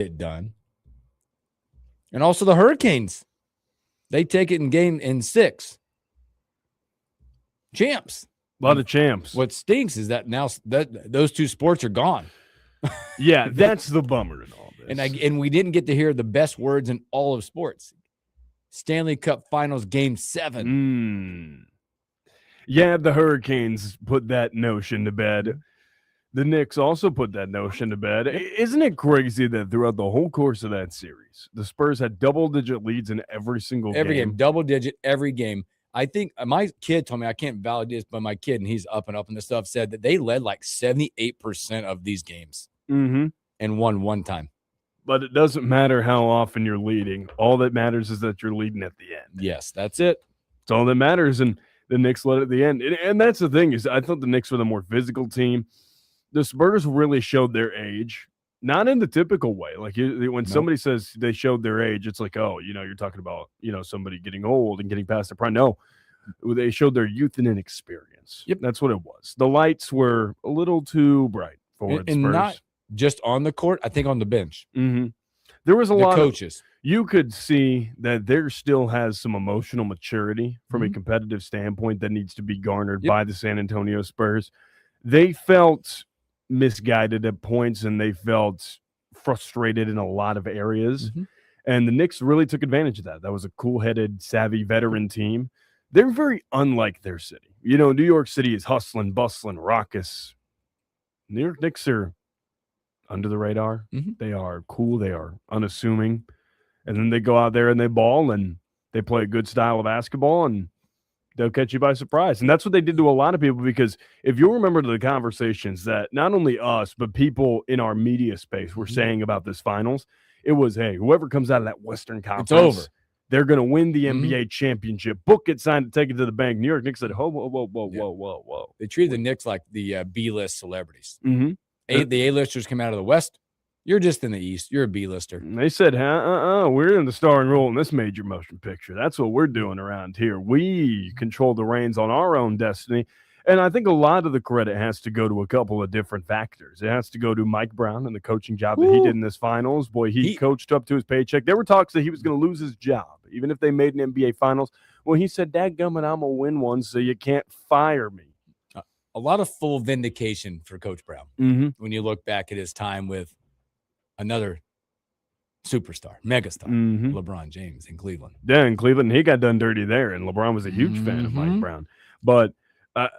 it done. And also the Hurricanes. They take it in 6. Champs. A lot of champs. What stinks is that now those 2 sports are gone. Yeah, that's the bummer in all this. And we didn't get to hear the best words in all of sports. Stanley Cup Finals Game 7. Yeah, the Hurricanes put that notion to bed. The Knicks also put that notion to bed. Isn't it crazy that throughout the whole course of that series, the Spurs had double-digit leads in every single game? Every game, double-digit, every game. I think my kid told me, I can't validate this, but my kid, and he's up and this stuff, said that they led like 78% of these games and won one time. But it doesn't matter how often you're leading. All that matters is that you're leading at the end. Yes, that's it. It's all that matters, and the Knicks led at the end. And that's the thing is I thought the Knicks were the more physical team. The Spurs really showed their age, not in the typical way. Like when somebody says they showed their age, it's like, oh, you're talking about, somebody getting old and getting past their prime. No, they showed their youth and inexperience. Yep. That's what it was. The lights were a little too bright for the Spurs. And not just on the court, I think on the bench. There was a lot of coaches. You could see that there still has some emotional maturity from a competitive standpoint that needs to be garnered by the San Antonio Spurs. They felt misguided at points and they felt frustrated in a lot of areas. And the Knicks really took advantage of that. That was a cool-headed, savvy veteran team. They're very unlike their city. New York City is hustling, bustling, raucous. New York Knicks are under the radar. They are cool. They are unassuming. And then they go out there and they ball and they play a good style of basketball and they'll catch you by surprise. And that's what they did to a lot of people, because if you'll remember the conversations that not only us, but people in our media space were saying about this finals, it was, hey, whoever comes out of that Western Conference, it's over. They're going to win the NBA championship. Book it, signed it, take it to the bank. New York Knicks said, whoa. They treated the Knicks like the B-list celebrities. The A-listers come out of the West. You're just in the East. You're a B-lister. And they said, we're in the starring role in this major motion picture. That's what we're doing around here. We control the reins on our own destiny. And I think a lot of the credit has to go to a couple of different factors. It has to go to Mike Brown and the coaching job that he did in this finals. Boy, he coached up to his paycheck. There were talks that he was going to lose his job, even if they made an NBA finals. Well, he said, dadgummit, I'm going to win one, so you can't fire me. A lot of full vindication for Coach Brown when you look back at his time with another superstar, megastar, LeBron James in Cleveland. Yeah, in Cleveland, he got done dirty there, and LeBron was a huge fan of Mike Brown. But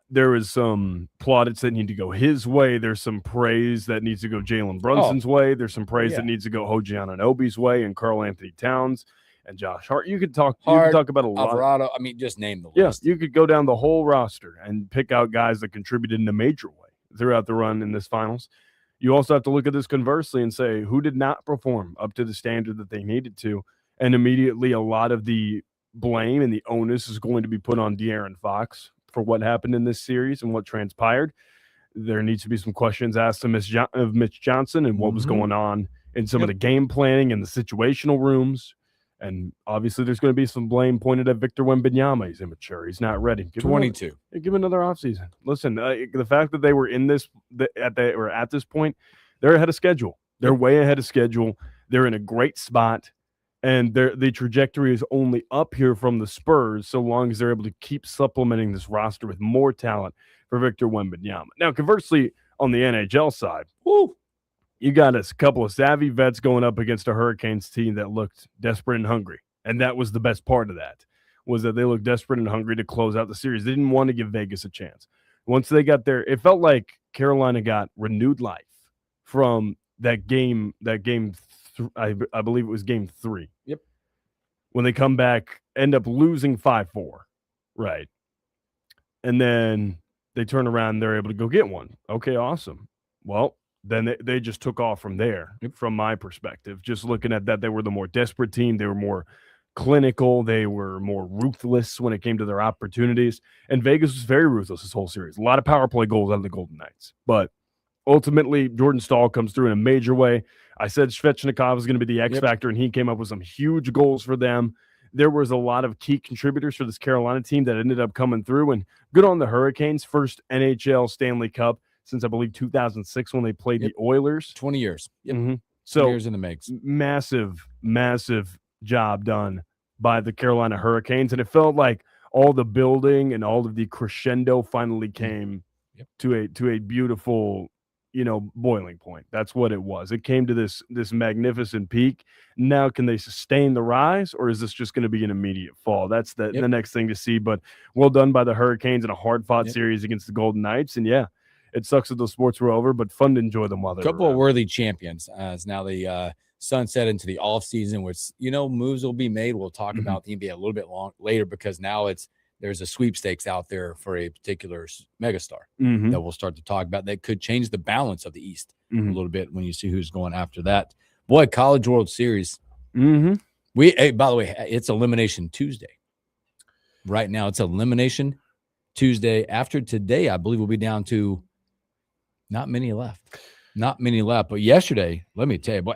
there was some plaudits that need to go his way. There's some praise that needs to go Jalen Brunson's way. There's some praise that needs to go OG Anunoby's way and Karl Anthony Towns and Josh Hart. You could talk about a lot. Alvarado. I mean, just name the list. Yeah, you could go down the whole roster and pick out guys that contributed in a major way throughout the run in this finals. You also have to look at this conversely and say, who did not perform up to the standard that they needed to? And immediately a lot of the blame and the onus is going to be put on De'Aaron Fox for what happened in this series and what transpired. There needs to be some questions asked of Mitch Johnson and what was going on in some of the game planning and the situational rooms. And obviously there's going to be some blame pointed at Victor Wembanyama. He's immature. He's not ready. Give 22. Give him another offseason. Listen, the fact that they were in this at this point, they're ahead of schedule. They're way ahead of schedule. They're in a great spot. And the trajectory is only up here from the Spurs so long as they're able to keep supplementing this roster with more talent for Victor Wembanyama. Now, conversely, on the NHL side, you got a couple of savvy vets going up against a Hurricanes team that looked desperate and hungry. And that was the best part of that, was that they looked desperate and hungry to close out the series. They didn't want to give Vegas a chance. Once they got there, it felt like Carolina got renewed life from that game I believe it was game 3. Yep. When they come back, end up losing 5-4. Right. And then they turn around and they're able to go get one. Okay, awesome. Well, then they just took off from there, from my perspective. Just looking at that, they were the more desperate team. They were more clinical. They were more ruthless when it came to their opportunities. And Vegas was very ruthless this whole series. A lot of power play goals out of the Golden Knights. But ultimately, Jordan Stahl comes through in a major way. I said Svechnikov was going to be the X factor, and he came up with some huge goals for them. There was a lot of key contributors for this Carolina team that ended up coming through. And good on the Hurricanes, first NHL Stanley Cup since, I believe, 2006 when they played the Oilers. 20 years. So years in the makes. Massive job done by the Carolina Hurricanes, and it felt like all the building and all of the crescendo finally came to a beautiful, boiling point. That's what it was. It came to this magnificent peak. Now, can they sustain the rise, or is this just going to be an immediate fall? That's the next thing to see. But well done by the Hurricanes in a hard-fought series against the Golden Knights. And yeah, it sucks that those sports were over, but fun to enjoy them while they were a couple around. of worthy champions as now the sunset into the off season, which moves will be made. We'll talk about the NBA a little bit later because now there's a sweepstakes out there for a particular megastar that we'll start to talk about that could change the balance of the East a little bit when you see who's going after that. Boy, College World Series. By the way, it's Elimination Tuesday. Right now, it's Elimination Tuesday. After today, I believe we'll be down to not many left. But yesterday, let me tell you,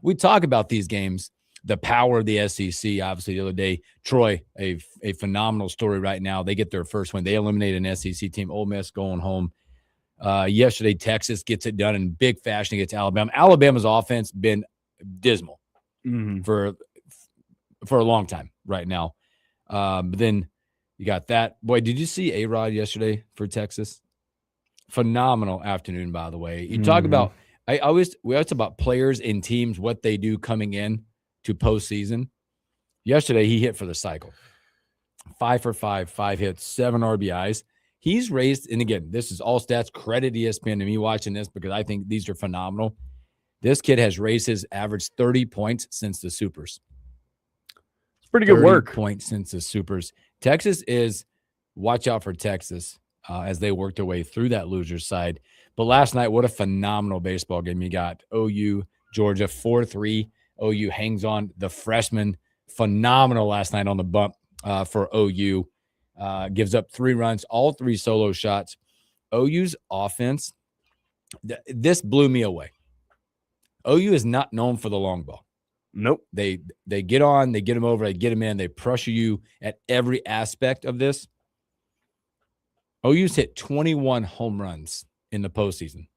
we talk about these games, the power of the SEC. Obviously, the other day, Troy, a phenomenal story right now. They get their first win. They eliminate an SEC team. Ole Miss going home. Yesterday, Texas gets it done in big fashion against Alabama. Alabama's offense been dismal for a long time right now. But then you got that. Boy, did you see A-Rod yesterday for Texas? Phenomenal afternoon, by the way. You talk about we always talk about players and teams, what they do coming in to postseason. Yesterday, he hit for the cycle. 5 for 5, 5 hits, 7 RBIs. He's raised, and again, this is all stats. Credit ESPN to me watching this because I think these are phenomenal. This kid has raised his average 30 points since the Supers. It's pretty good work. 30 points since the Supers. Texas is, watch out for Texas. As they work their way through that loser side. But last night, what a phenomenal baseball game. You got OU, Georgia, 4-3. OU hangs on. The freshman, phenomenal last night on the bump for OU. Gives up 3 runs, all 3 solo shots. OU's offense, this blew me away. OU is not known for the long ball. Nope. They get on, they get them over, they get them in, they pressure you at every aspect of this. OU's hit 21 home runs in the postseason.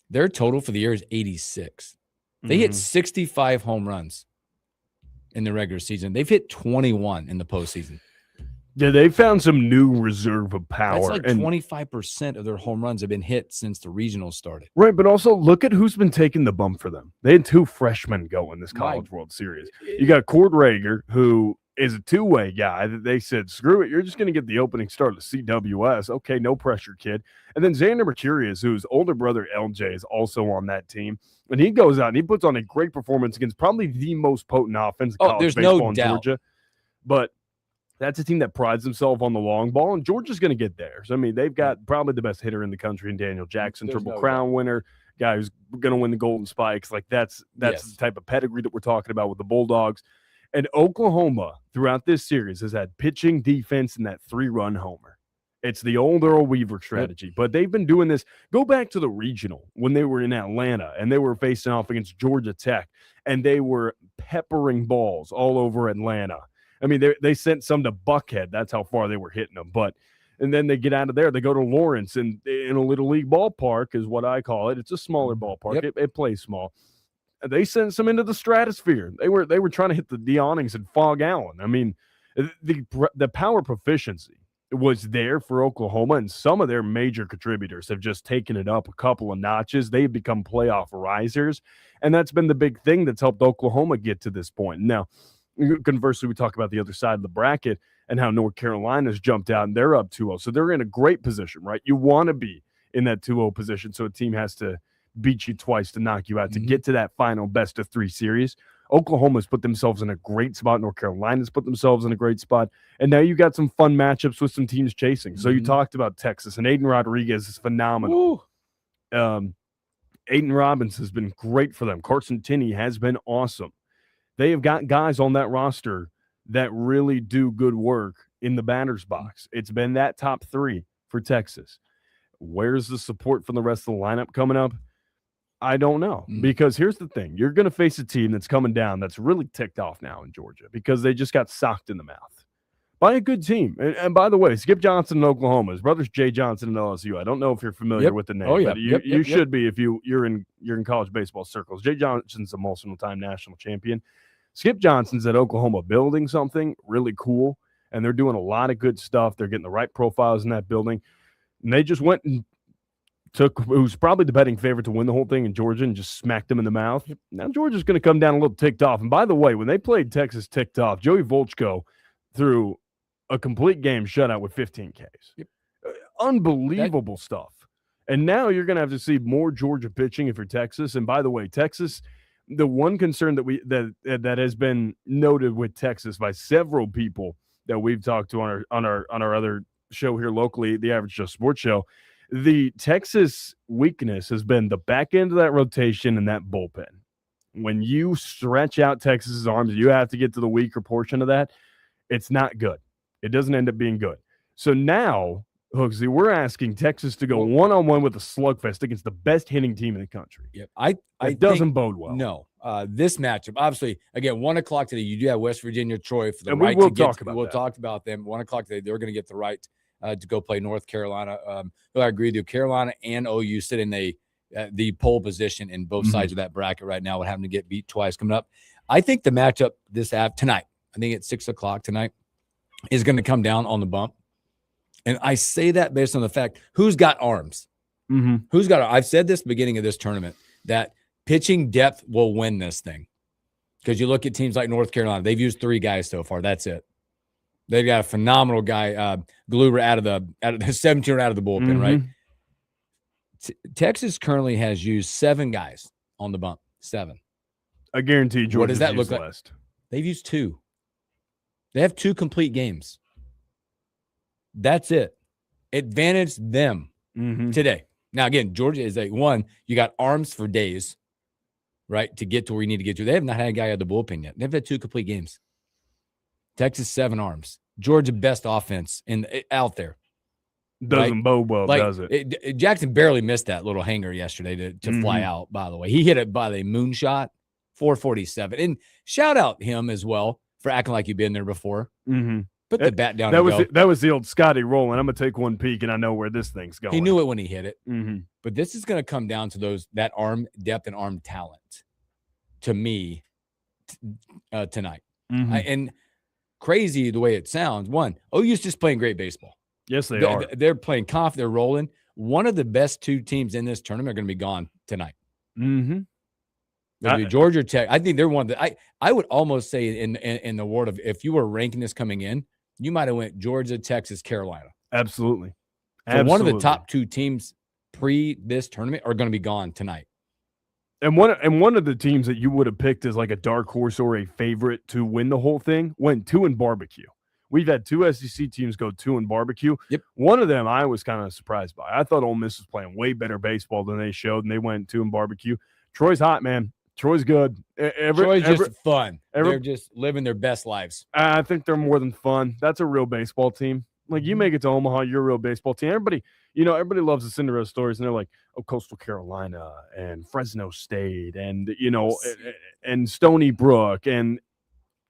Their total for the year is 86. They hit 65 home runs in the regular season. They've hit 21 in the postseason. Yeah, they found some new reserve of power. That's like 25% of their home runs have been hit since the regionals started. Right, but also look at who's been taking the bump for them. They had 2 freshmen go in this College World Series. You got Cord Rager, who is a two-way guy that they said, screw it, you're just going to get the opening start of the CWS. Okay, no pressure, kid. And then Xander Mercurius, whose older brother LJ is also on that team. And he goes out and he puts on a great performance against probably the most potent offense in college baseball in Georgia. But that's a team that prides themselves on the long ball, and Georgia's going to get there. So, I mean, they've got probably the best hitter in the country in Daniel Jackson, Triple Crown winner, guy who's going to win the Golden Spikes. Like, that's the type of pedigree that we're talking about with the Bulldogs. And Oklahoma, throughout this series, has had pitching, defense, and that 3-run homer. It's the old Earl Weaver strategy. But they've been doing this. Go back to the regional when they were in Atlanta, and they were facing off against Georgia Tech, and they were peppering balls all over Atlanta. I mean, they sent some to Buckhead. That's how far they were hitting them. And then they get out of there. They go to Lawrence, and in a little league ballpark is what I call it. It's a smaller ballpark. It plays small. They sent some into the stratosphere. They were trying to hit the awnings in Fog Allen. I mean, the power proficiency was there for Oklahoma, and some of their major contributors have just taken it up a couple of notches. They've become playoff risers, and that's been the big thing that's helped Oklahoma get to this point. Now, conversely, we talk about the other side of the bracket and how North Carolina's jumped out, and they're up 2-0. So they're in a great position, right? You want to be in that 2-0 position, so a team has to beat you twice to knock you out to get to that final best-of-3 series. Oklahoma's put themselves in a great spot. North Carolina's put themselves in a great spot. And now you got some fun matchups with some teams chasing. So you talked about Texas, and Aiden Rodriguez is phenomenal. Aiden Robbins has been great for them. Carson Tinney has been awesome. They have got guys on that roster that really do good work in the batter's box. It's been that top 3 for Texas. Where's the support from the rest of the lineup coming up? I don't know, because here's the thing. You're going to face a team that's coming down that's really ticked off now in Georgia because they just got socked in the mouth by a good team. And by the way, Skip Johnson in Oklahoma, his brother's Jay Johnson in LSU. I don't know if you're familiar with the name, but you should be if you're in college baseball circles. Jay Johnson's a multiple-time national champion. Skip Johnson's at Oklahoma building something really cool, and they're doing a lot of good stuff. They're getting the right profiles in that building. And they just went and took who's probably the betting favorite to win the whole thing in Georgia and just smacked them in the mouth. Now Georgia's going to come down a little ticked off. And by the way, when they played Texas ticked off, Joey Volchko threw a complete game shutout with 15 Ks. Yep. Unbelievable stuff. And now you're going to have to see more Georgia pitching if you're Texas. And by the way, Texas, the one concern that has been noted with Texas by several people that we've talked to on our other show here locally, the Average Joe Sports Show, the Texas weakness has been the back end of that rotation and that bullpen. When you stretch out Texas's arms, you have to get to the weaker portion of that. It's not good. It doesn't end up being good. So now, Hooksy, we're asking Texas to go one-on-one with a slugfest against the best hitting team in the country. Yep. It doesn't bode well. No. This matchup, obviously, again, 1 o'clock today, you do have West Virginia, Troy for the and right we'll to get talk about we'll that. talk about them. 1 o'clock today, they're going to get the right to go play North Carolina. I agree with you. Carolina and OU sit in the pole position in both sides of that bracket right now, with having to get beat twice coming up. I think the matchup tonight, I think it's 6 o'clock tonight, is going to come down on the bump. And I say that based on the fact who's got arms. Who's got? I've said this beginning of this tournament that pitching depth will win this thing, because you look at teams like North Carolina, they've used 3 guys so far. That's it. They've got a phenomenal guy, Gluber out of the 17 out of the bullpen, right? Texas currently has used 7 guys on the bump. 7. I guarantee Georgia. What does that look like? They've used 2. They have 2 complete games. That's it. Advantage them today. Now, again, Georgia is you got arms for days, right, to get to where you need to get to. They have not had a guy out of the bullpen yet. They've had 2 complete games. Texas, 7 arms. Georgia, best offense out there. Doesn't bode well, does it? Jackson barely missed that little hanger yesterday to fly out, by the way. He hit it by the moonshot, 447. And shout out him as well for acting like you've been there before. Put the bat down. That was the old Scotty rolling. I'm going to take one peek, and I know where this thing's going. He knew it when he hit it. But this is going to come down to that arm depth and arm talent, to me, tonight. And crazy the way it sounds. OU's just playing great baseball. Yes, they are. They're playing confident. They're rolling. One of the best 2 teams in this tournament are going to be gone tonight. Georgia Tech. I think they're one that I would almost say in the word of, if you were ranking this coming in, you might have went Georgia, Texas, Carolina. Absolutely. So one of the top 2 teams pre this tournament are going to be gone tonight. And one of the teams that you would have picked as like a dark horse or a favorite to win the whole thing went 2 in barbecue. We've had 2 SEC teams go 2 in barbecue. Yep. One of them I was kind of surprised by. I thought Ole Miss was playing way better baseball than they showed, and they went 2 in barbecue. Troy's hot, man. Troy's good. Troy's just fun. They're just living their best lives. I think they're more than fun. That's a real baseball team. Like, you make it to Omaha, you're a real baseball team. Everybody loves the Cinderella stories, and they're like, oh, Coastal Carolina and Fresno State and, and Stony Brook and,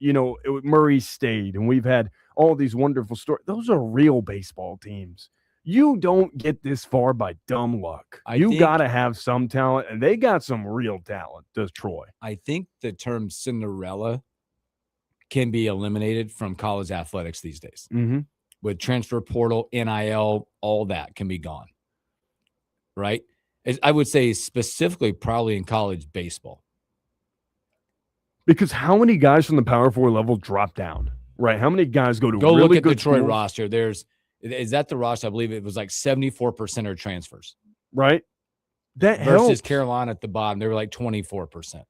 Murray State. And we've had all these wonderful stories. Those are real baseball teams. You don't get this far by dumb luck. You got to have some talent, and they got some real talent, does Troy. I think the term Cinderella can be eliminated from college athletics these days. With transfer portal, NIL, all that can be gone, right? I would say specifically probably in college baseball. Because how many guys from the Power 4 level drop down, right? How many guys go really look at good the Troy schools? roster. Is that the roster? I believe it was like 74% are transfers. Right. That versus helps. Carolina at the bottom. They were like 24%.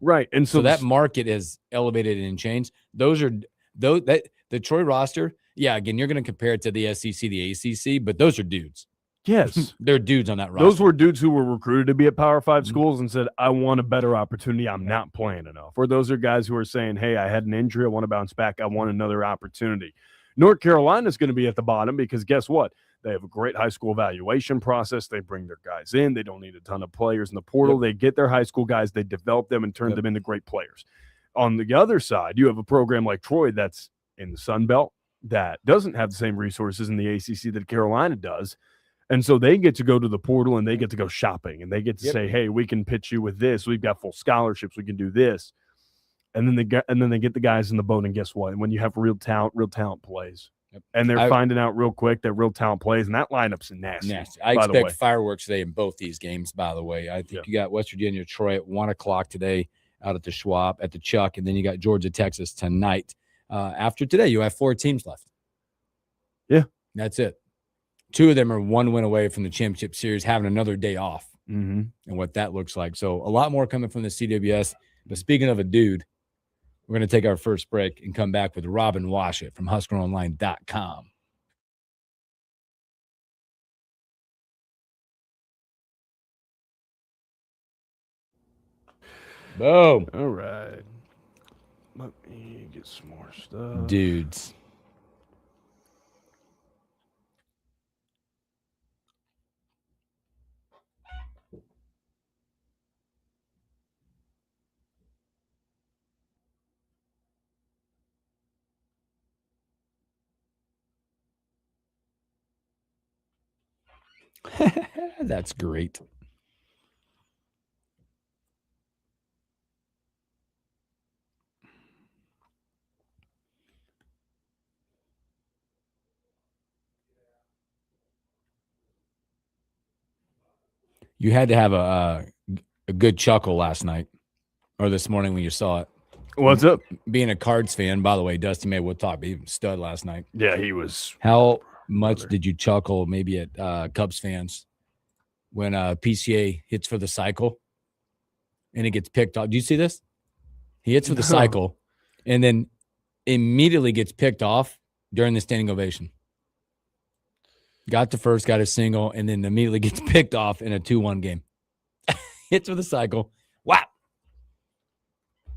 Right. And so that market is elevated and changed. The Troy roster, yeah, again, you're going to compare it to the SEC, the ACC, but those are dudes. Yes. They're dudes on that roster. Those were dudes who were recruited to be at Power 5 schools and said, I want a better opportunity. I'm not playing enough. Or those are guys who are saying, hey, I had an injury. I want to bounce back. I want another opportunity. North Carolina is going to be at the bottom because guess what? They have a great high school evaluation process. They bring their guys in. They don't need a ton of players in the portal. They get their high school guys. They develop them and turn them into great players. On the other side, you have a program like Troy that's in the Sun Belt. that doesn't have the same resources in the ACC that Carolina does. And so they get to go to the portal and they get to go shopping and they get to say, hey, we can pitch you with this. We've got full scholarships. We can do this. And then they get the guys in the boat. And guess what? When you have real talent plays. Yep. And they're finding out real quick that real talent plays. And that lineup's nasty. I expect fireworks today in both these games, by the way. I think you got West Virginia, Troy at 1 o'clock today out at the Schwab, at the Chuck. And then you got Georgia, Texas tonight. After today, you have 4 teams left. Yeah. That's it. 2 of them are 1 win away from the championship series, having another day off, and what that looks like. So a lot more coming from the CWS. But speaking of a dude, we're going to take our first break and come back with Robin Washut from HuskerOnline.com. Boom. All right. Let me get some more stuff. Dudes. That's great. You had to have a good chuckle last night or this morning when you saw it. What's up? Being a Cards fan, by the way, Dusty May would talk. He was stud last night. Yeah, he was. How much did you chuckle maybe at Cubs fans when PCA hits for the cycle and it gets picked off? Do you see this? He hits for the cycle and then immediately gets picked off during the standing ovation. Got to first, got a single, and then immediately gets picked off in a 2-1 game. Hits for the cycle. Wow.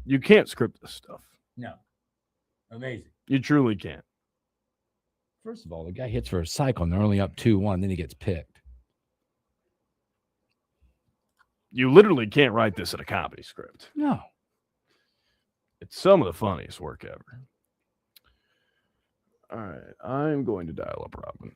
You can't script this stuff. No. Amazing. You truly can't. First of all, the guy hits for a cycle, and they're only up 2-1, then he gets picked. You literally can't write this in a comedy script. No. It's some of the funniest work ever. All right. I'm going to dial up Robin.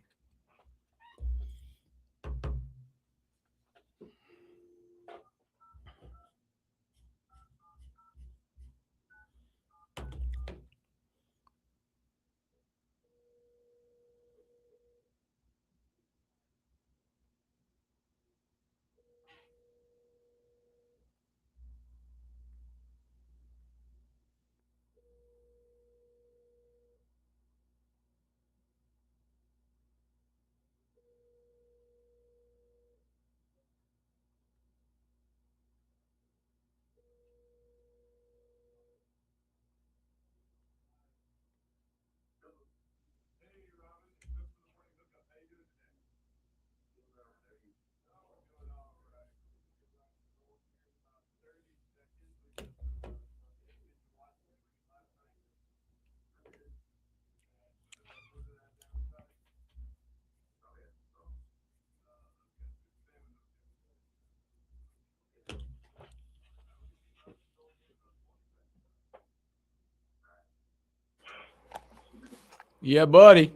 Yeah, buddy.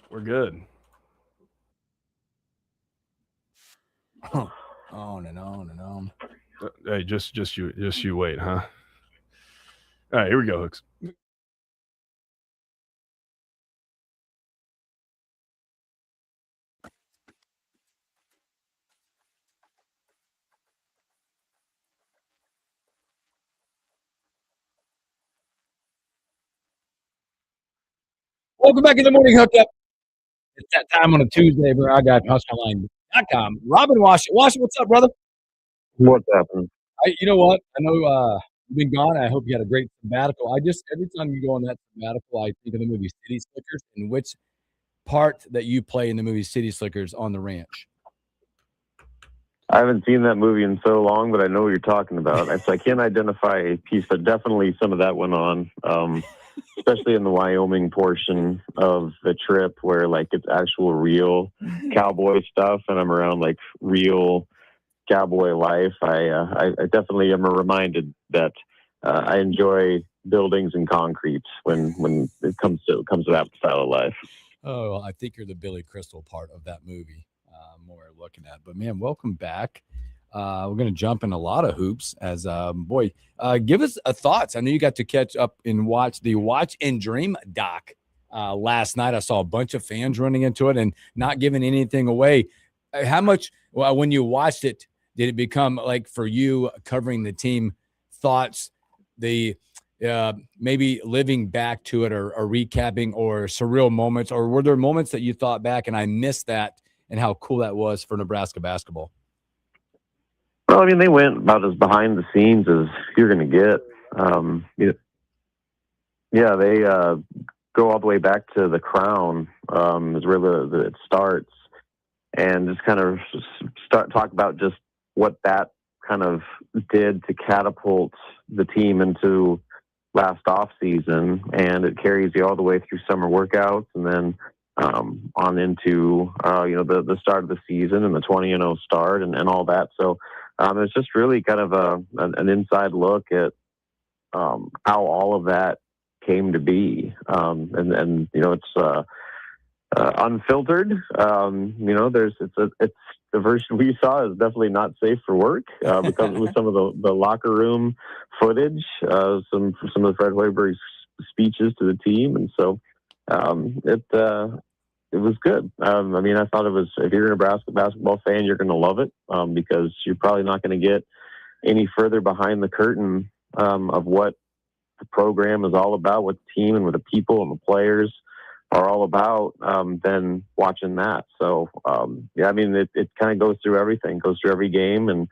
We're good. On and on and on. Hey, just you wait, huh? All right, here we go, Hooks. Welcome back in the morning hookup. It's that time on a Tuesday where I got HuskerOnline.com. Robin Washut. Washut, what's up, brother? What's happening? You know what? I know you've been gone. I hope you had a great sabbatical. Every time you go on that sabbatical, I think of the movie City Slickers and which part that you play in the movie City Slickers on the ranch. I haven't seen that movie in so long, but I know what you're talking about. I can't identify a piece, but definitely some of that went on, especially in the Wyoming portion of the trip where like it's actual real cowboy stuff, and I'm around like real cowboy life. I definitely am reminded that I enjoy buildings and concrete when it comes to that style of life. Oh, I think you're the Billy Crystal part of that movie. More we're looking at, but man, welcome back. We're going to jump in a lot of hoops as give us thoughts. I know you got to catch up and watch the Watch and Dream doc last night. I saw a bunch of fans running into it and not giving anything away. How much, when you watched it, did it become like for you covering the team thoughts, the maybe living back to it or recapping or surreal moments, or were there moments that you thought back and I missed that and how cool that was for Nebraska basketball? Well, I mean, they went about as behind the scenes as you're going to get. They go all the way back to the Crown is where it starts, and just kind of talk about just what that kind of did to catapult the team into last off season, and it carries you all the way through summer workouts, and then on into the start of the season and the 20-0 start and all that. So it's just really kind of an inside look at how all of that came to be, and it's unfiltered. It's the version we saw is definitely not safe for work because with some of the locker room footage, some of Fred Hoiberg's speeches to the team, and so it was good. I mean, I thought it was, if you're a Nebraska basketball fan, you're going to love it because you're probably not going to get any further behind the curtain of what the program is all about, what the team and what the people and the players are all about than watching that. So, I mean, it kind of goes through everything, goes through every game and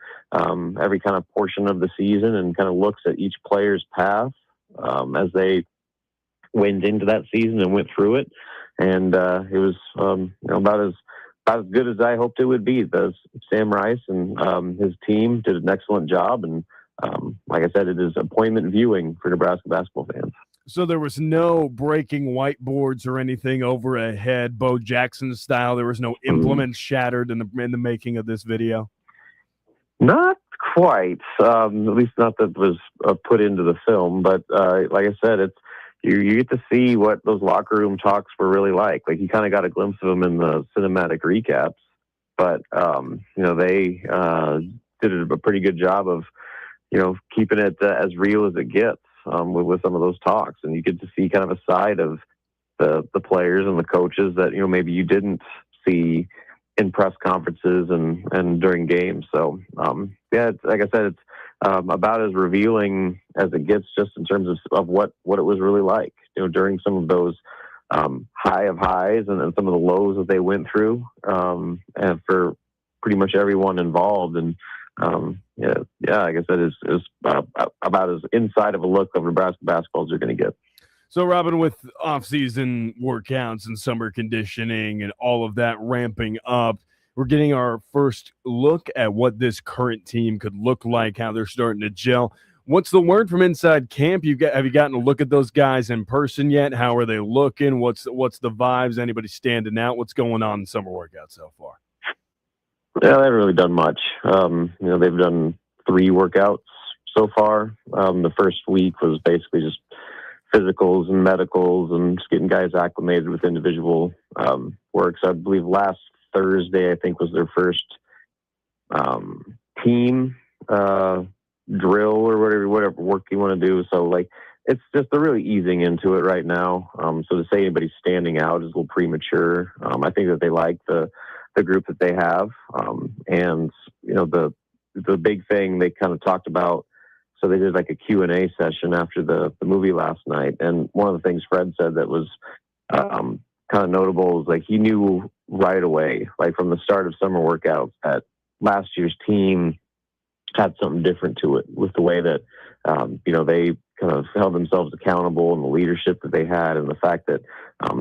every kind of portion of the season, and kind of looks at each player's path as they went into that season and went through it. And it was about as good as I hoped it would be. Sam Rice and his team did an excellent job. And like I said, it is appointment viewing for Nebraska basketball fans. So there was no breaking whiteboards or anything overhead, Bo Jackson style. There was no implements shattered in the making of this video. Not quite, at least not that was put into the film. But like I said, it's you get to see what those locker room talks were really like. Like you kind of got a glimpse of them in the cinematic recaps, but they did a pretty good job of keeping it as real as it gets with some of those talks, and you get to see kind of a side of the players and the coaches that maybe you didn't see in press conferences and during games. So it's, like I said, it's about as revealing as it gets, just in terms of what it was really like during some of those high of highs and some of the lows that they went through, and for pretty much everyone involved. And like I said, is about as inside of a look of Nebraska basketball as you're going to get. So, Robin, with off-season workouts and summer conditioning and all of that ramping up, we're getting our first look at what this current team could look like, how they're starting to gel. What's the word from inside camp? Have you gotten to look at those guys in person yet? How are they looking? What's the vibes? Anybody standing out? What's going on in summer workouts so far? Yeah, they haven't really done much. They've done 3 workouts so far. The first week was basically just physicals and medicals and just getting guys acclimated with individual works. I believe last Thursday, I think, was their first team drill or whatever work you want to do. So, like, it's just they're really easing into it right now. So to say anybody's standing out is a little premature. I think that they like the group that they have. And, the big thing they kind of talked about, so they did like a Q&A session after the movie last night. And one of the things Fred said that was kind of notable is, like, he knew right away, like from the start of summer workouts, that last year's team had something different to it with the way that, they kind of held themselves accountable and the leadership that they had, and the fact that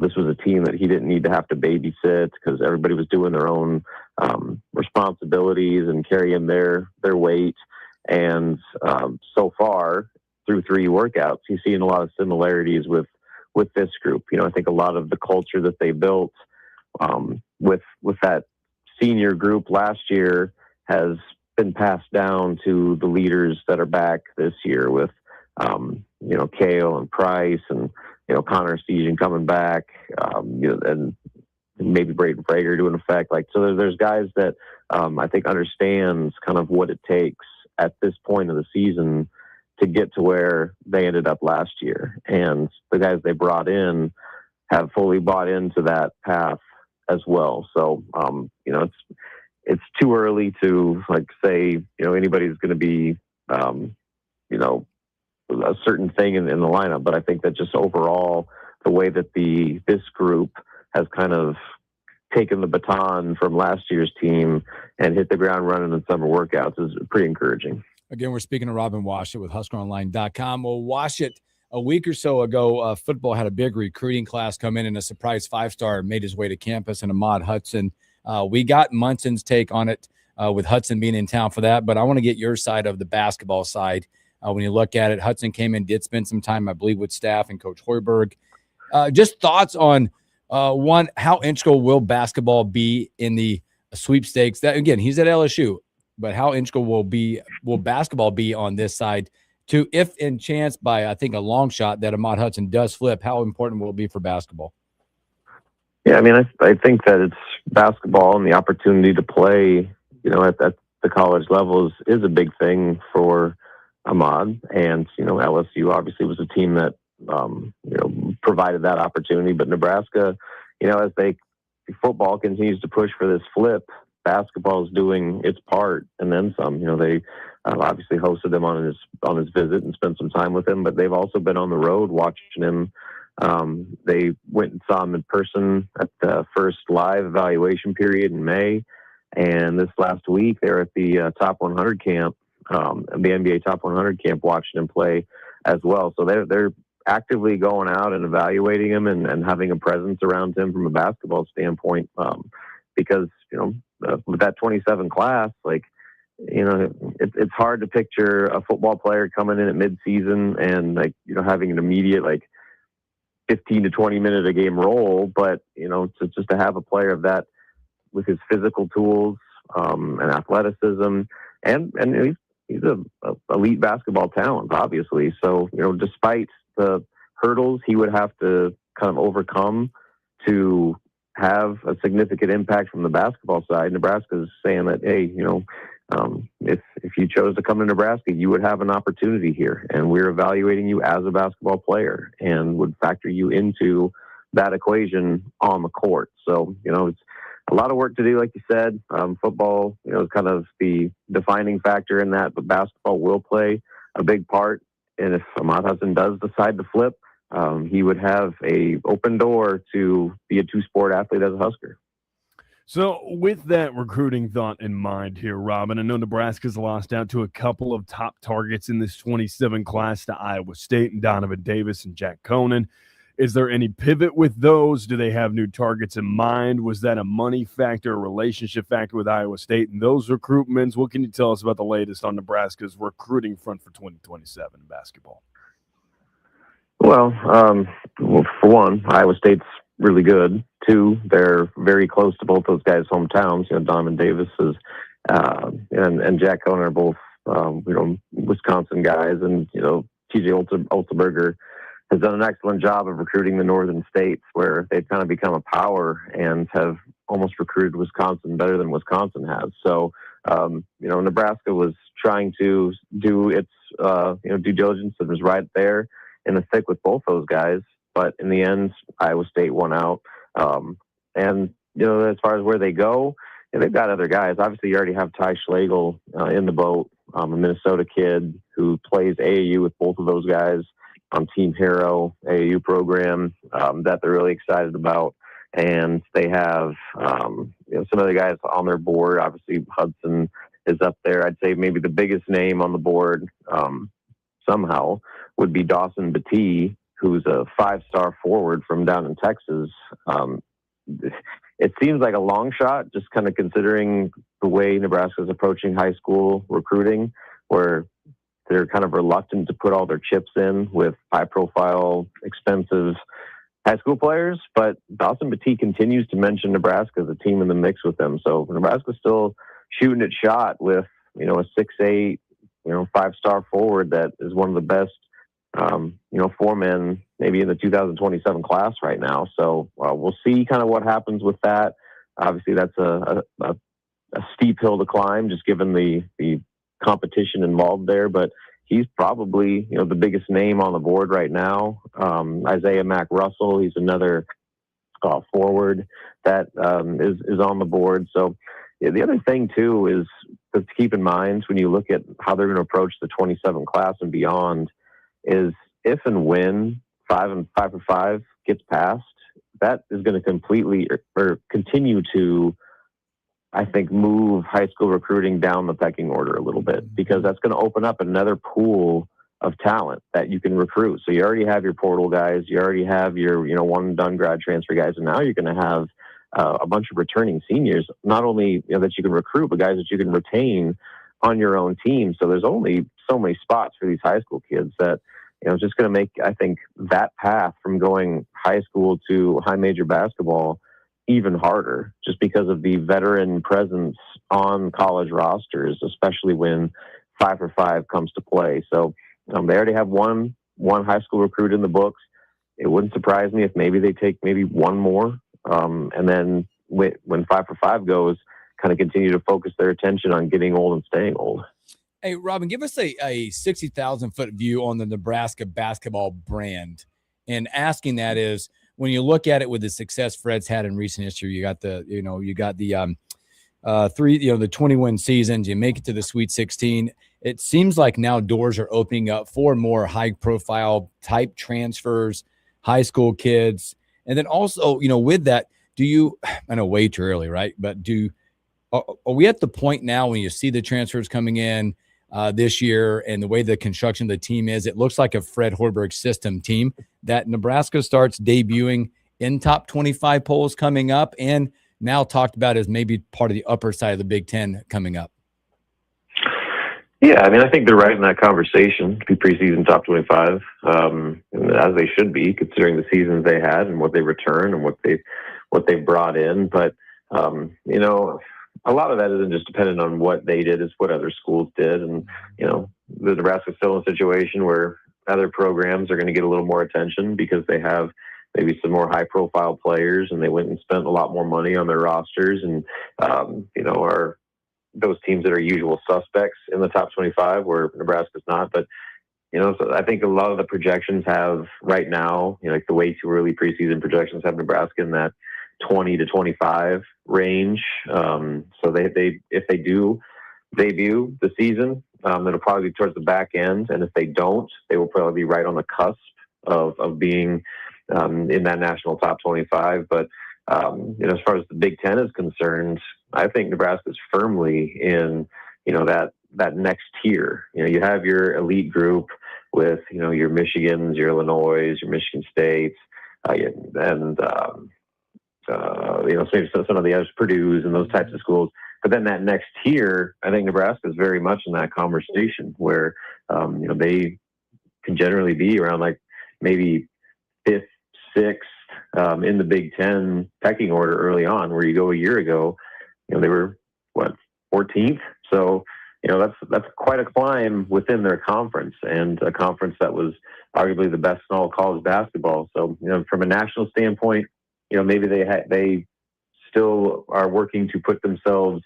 this was a team that he didn't need to have to babysit because everybody was doing their own responsibilities and carrying their weight. And so far, through 3 workouts, he's seen a lot of similarities with this group. I think a lot of the culture that they built with that senior group last year has been passed down to the leaders that are back this year, with Kale and Price and, Connor Season coming back, and maybe Braden Frager to an effect. Like, so there's guys that I think understands kind of what it takes at this point of the season to get to where they ended up last year. And the guys they brought in have fully bought into that path as well. So, it's too early to say, anybody's going to be, a certain thing in the lineup. But I think that just overall, the way that this group has kind of taken the baton from last year's team and hit the ground running in summer workouts is pretty encouraging. Again, we're speaking to Robin Washut with HuskerOnline.com. Well, Washut, a week or so ago, football had a big recruiting class come in, and a surprise 5-star made his way to campus, and Ahmad Hudson. We got Munson's take on it with Hudson being in town for that, but I want to get your side of the basketball side. When you look at it, Hudson came in, did spend some time, I believe, with staff and Coach Hoiberg. Just thoughts on, one, how integral will basketball be in the sweepstakes? That, again, he's at LSU, but how integral will basketball be on this side? To, if in chance by, I think, a long shot that Ahmad Hudson does flip, how important will it be for basketball? Yeah, I mean, I think that it's basketball and the opportunity to play, at the college levels is a big thing for Ahmad. And, LSU obviously was a team that, provided that opportunity. But Nebraska, as football continues to push for this flip, basketball is doing its part and then some. They obviously hosted him on his visit and spent some time with him, but they've also been on the road watching him. They went and saw him in person at the first live evaluation period in May. And this last week, they were at the Top 100 camp, the NBA Top 100 camp, watching him play as well. So they're actively going out and evaluating him and having a presence around him from a basketball standpoint. Because, with that 27 class, it's hard to picture a football player coming in at midseason and having an immediate 15 to 20 minute a game role. But, to have a player of that with his physical tools and athleticism, and he's a elite basketball talent, obviously. So, despite the hurdles he would have to kind of overcome to have a significant impact from the basketball side, Nebraska is saying that, hey, if you chose to come to Nebraska, you would have an opportunity here, and we're evaluating you as a basketball player and would factor you into that equation on the court. So, it's a lot of work to do, like you said. Football, is kind of the defining factor in that, but basketball will play a big part. And if Ahmad Hudson does decide to flip, he would have a open door to be a two-sport athlete as a Husker. So with that recruiting thought in mind here, Robin, I know Nebraska's lost out to a couple of top targets in this 27 class to Iowa State and Donovan Davis and Jack Conan. Is there any pivot with those? Do they have new targets in mind? Was that a money factor, a relationship factor with Iowa State and those recruitments? What can you tell us about the latest on Nebraska's recruiting front for 2027 in basketball? Well, for one, Iowa State's really good. Two, they're very close to both those guys' hometowns. Donovan Davis is, and Jack Conan are both, Wisconsin guys, and TJ Olterberger has done an excellent job of recruiting the northern states, where they've kind of become a power and have almost recruited Wisconsin better than Wisconsin has. So, Nebraska was trying to do its, due diligence and was right there in the thick with both those guys. But in the end, Iowa State won out. And, as far as where they go, they've got other guys. Obviously, you already have Ty Schlegel in the boat, a Minnesota kid who plays AAU with both of those guys on Team Hero AAU program that they're really excited about. And they have some other guys on their board. Obviously, Hudson is up there. I'd say maybe the biggest name on the board somehow would be Dawson Batee, who's a 5-star forward from down in Texas. It seems like a long shot, just kind of considering the way Nebraska is approaching high school recruiting, where they're kind of reluctant to put all their chips in with high-profile, expensive high school players. But Dawson Batee continues to mention Nebraska as a team in the mix with them. So Nebraska's still shooting its shot with, a 6'8", 5-star forward that is one of the best 4 men maybe in the 2027 class right now. So we'll see kind of what happens with that. Obviously, that's a steep hill to climb, just given the competition involved there. But he's probably the biggest name on the board right now. Isaiah Mack Russell, he's another forward that is on the board. So the other thing too is to keep in mind when you look at how they're going to approach the 27 class and beyond is if and when 5 for 5 gets passed, that is going to completely or continue to, I think, move high school recruiting down the pecking order a little bit, because that's going to open up another pool of talent that you can recruit. So you already have your portal guys, you already have your one and done grad transfer guys, and now you're going to have a bunch of returning seniors, not only that you can recruit, but guys that you can retain on your own team. So there's only so many spots for these high school kids that it's just going to make, I think, that path from going high school to high major basketball even harder, just because of the veteran presence on college rosters, especially when 5 for 5 comes to play. So they already have one high school recruit in the books. It wouldn't surprise me if maybe they take maybe one more, and then when 5 for 5 goes, kind of continue to focus their attention on getting old and staying old. Hey, Robin, give us a 60,000-foot view on the Nebraska basketball brand. And asking that is, when you look at it with the success Fred's had in recent history, you got the 20-win seasons, you make it to the Sweet 16. It seems like now doors are opening up for more high-profile type transfers, high school kids. And then also, with that, I know way too early, right? But are we at the point now when you see the transfers coming in this year and the way the construction of the team is, it looks like a Fred Hoiberg system team that Nebraska starts debuting in top 25 polls coming up, and now talked about as maybe part of the upper side of the Big Ten coming up? Yeah, I think they're right in that conversation to be preseason top 25, as they should be, considering the seasons they had and what they return and what they brought in. But a lot of that isn't just dependent on what they did; it's what other schools did. And the Nebraska's still in a situation where other programs are going to get a little more attention because they have maybe some more high-profile players, and they went and spent a lot more money on their rosters, and are those teams that are usual suspects in the top 25 where Nebraska's not. But so I think a lot of the projections have right now, like the way too early preseason projections have Nebraska in that 20 to 25 range. So if they do debut the season, it'll probably be towards the back end, and if they don't, they will probably be right on the cusp of being in that national top 25. But as far as the Big Ten is concerned, I think Nebraska is firmly in that next tier. You have your elite group with your Michigans, your Illinois, your Michigan States, and some of the other Purdue's and those types of schools. But then that next tier, I think Nebraska is very much in that conversation where they can generally be around like maybe 5th, 6th in the Big Ten pecking order early on. Where you go a year ago, they were 14th. So that's quite a climb within their conference, and a conference that was arguably the best in all of college basketball. So from a national standpoint, maybe they still are working to put themselves,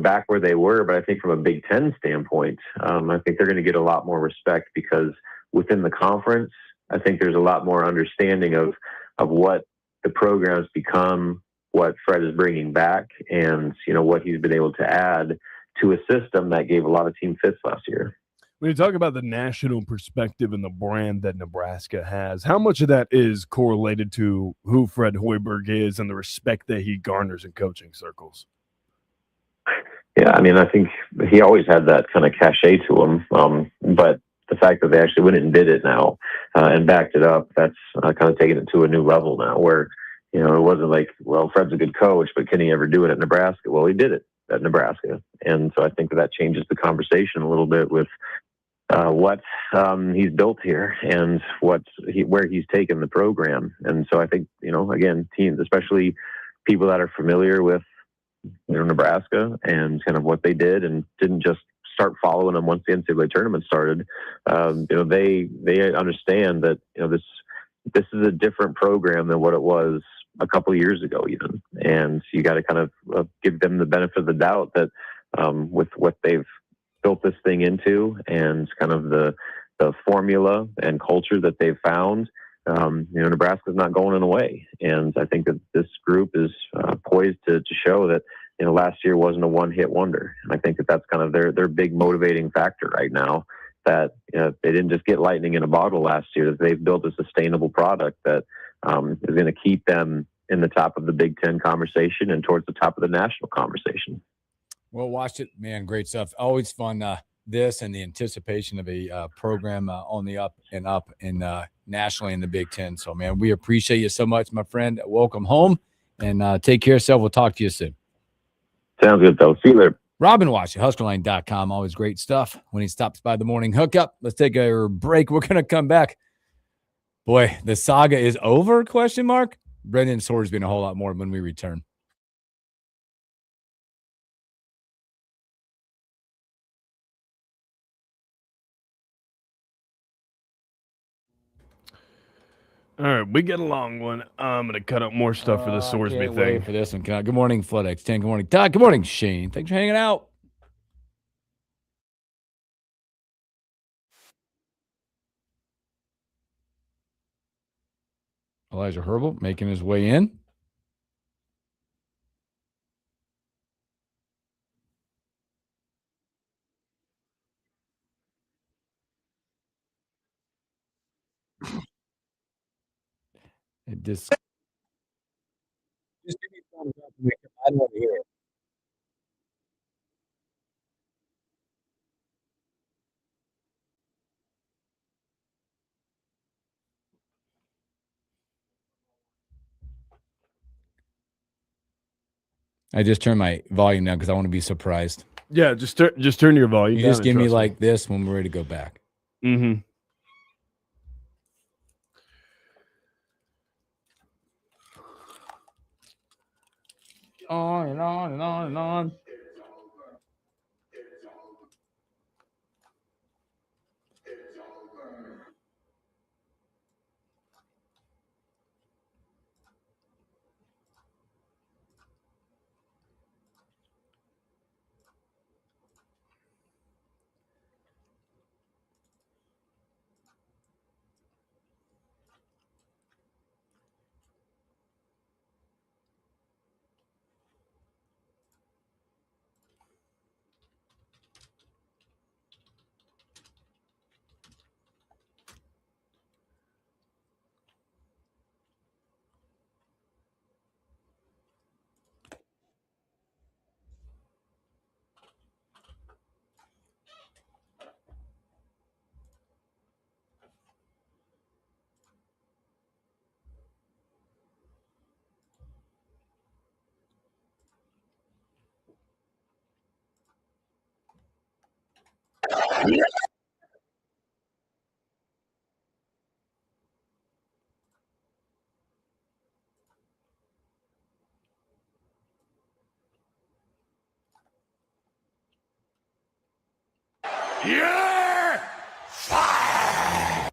back where they were. But I think from a Big Ten standpoint, I think they're going to get a lot more respect, because within the conference, I think there's a lot more understanding of what the program's become, what Fred is bringing back, and, what he's been able to add to a system that gave a lot of team fits last year. When you talk about the national perspective and the brand that Nebraska has, how much of that is correlated to who Fred Hoiberg is and the respect that he garners in coaching circles? Yeah, I think he always had that kind of cachet to him. But the fact that they actually went and did it now and backed it up, that's kind of taken it to a new level now, where, it wasn't like, well, Fred's a good coach, but can he ever do it at Nebraska? Well, he did it at Nebraska. And so I think that changes the conversation a little bit with what he's built here and where he's taken the program. And so I think, again, teams, especially people that are familiar with Nebraska and kind of what they did and didn't just start following them once the NCAA tournament started. They understand that this is a different program than what it was a couple of years ago, even, and you got to kind of give them the benefit of the doubt that with what they've built this thing into and kind of the formula and culture that they've found. Nebraska's not going away. And I think that this group is poised to show that, last year wasn't a one-hit wonder. And I think that that's kind of their big motivating factor right now, that they didn't just get lightning in a bottle last year, that they've built a sustainable product that is going to keep them in the top of the Big Ten conversation and towards the top of the national conversation. Well, watched it, man. Great stuff. Always fun. This and the anticipation of a program on the up and nationally in the Big Ten. So, man, we appreciate you so much, my friend. Welcome home, and take care of yourself. We'll talk to you soon. Sounds good, though. See you later. Robin Wash, HuskerLine.com. Always great stuff when he stops by the morning hookup. Let's take a break. We're going to come back. Boy, the saga is over, ? Brendan Sorsby and a whole lot more when we return. All right, we get a long one. I'm going to cut up more stuff for the Sorsby thing. Wait for this one. Good morning, FloodX10. Good morning, Todd. Good morning, Shane. Thanks for hanging out. Elijah Herbal making his way in. It just give me thumbs up. I don't want to hear it. I just turned my volume down because I want to be surprised. Yeah, just turn your volume down. You just give me like this when we're ready to go back. Mm-hmm. On and on and on and on. You're fired!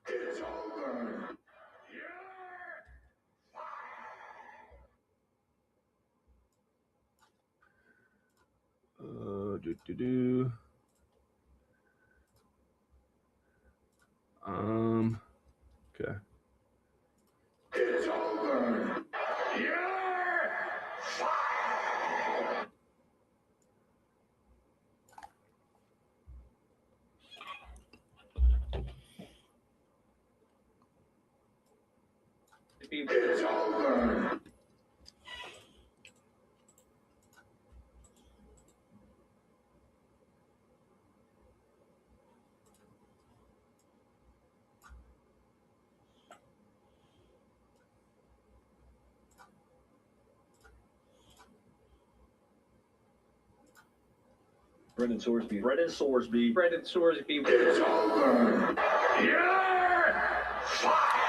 It's over. Okay. It's over. You're fired! It's over. Brendan Sorsby. Brendan Sorsby. Brendan Sorsby. It's over. You're fired.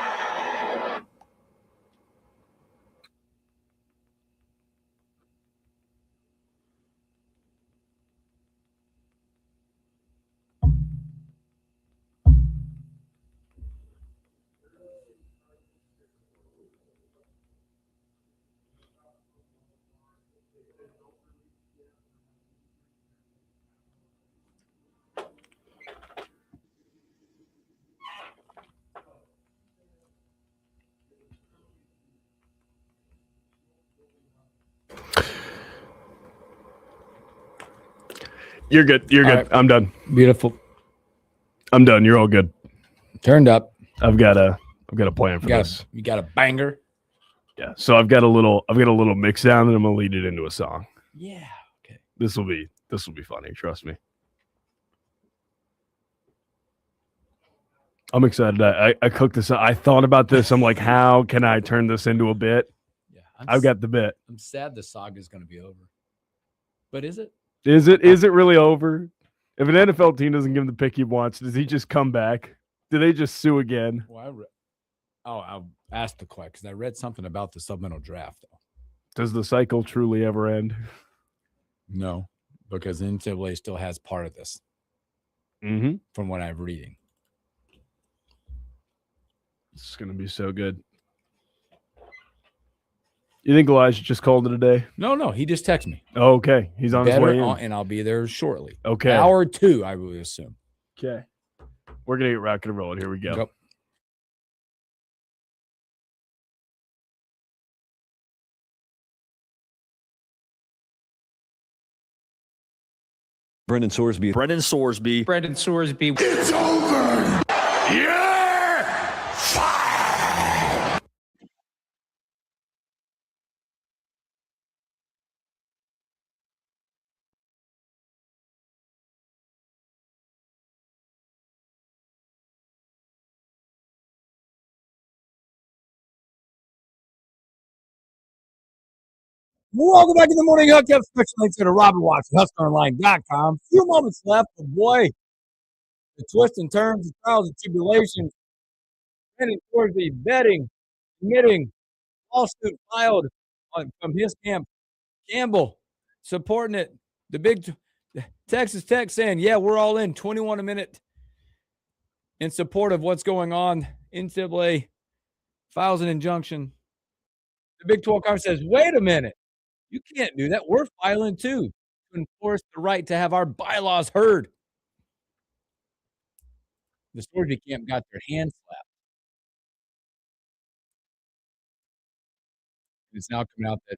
You're good. You're good. right. I'm done. Beautiful. I'm done. You're all good. Turned up. I've got a plan for You got, this. you got a banger. Yeah. So I've got a little mix down, and I'm gonna lead it into a song. Yeah. Okay. This will be funny. Trust me. I'm excited. I cooked this. I thought about this. I'm like, how can I turn this into a bit? Yeah. I've got the bit. I'm sad the saga is going to be over. But is it? Is it really over? If an NFL team doesn't give him the pick he wants, does he just come back? Do they just sue again? Well, I'll ask the question because I read something about the supplemental draft. Though. Does the cycle truly ever end? No, because the NCAA still has part of this Mm-hmm. from what I'm reading. It's going to be so good. You think Elijah just called it a day? No, he just texted me. Oh, okay. He's on his way in. And I'll be there shortly. Okay. Hour 2, I would assume. Okay. We're going to get rocking and rolling. Here we go. Yep. Brendan Sorsby. Brendan Sorsby. Brendan Sorsby. It's over. You're fired. Welcome back to the Morning Hookup. Special links to Robert Watts, HuskerOnline.com. Few moments left, but boy, the twists and turns, the trials and tribulations, heading towards the betting, committing, lawsuit filed from his camp. Campbell supporting it. The big Texas Tech saying, yeah, we're all in. 21 a minute in support of what's going on. NCAA files an injunction. The Big 12 Conference says, wait a minute. You can't do that. We're filing too to enforce the right to have our bylaws heard. The Sorsby camp got their hands slapped. It's now coming out that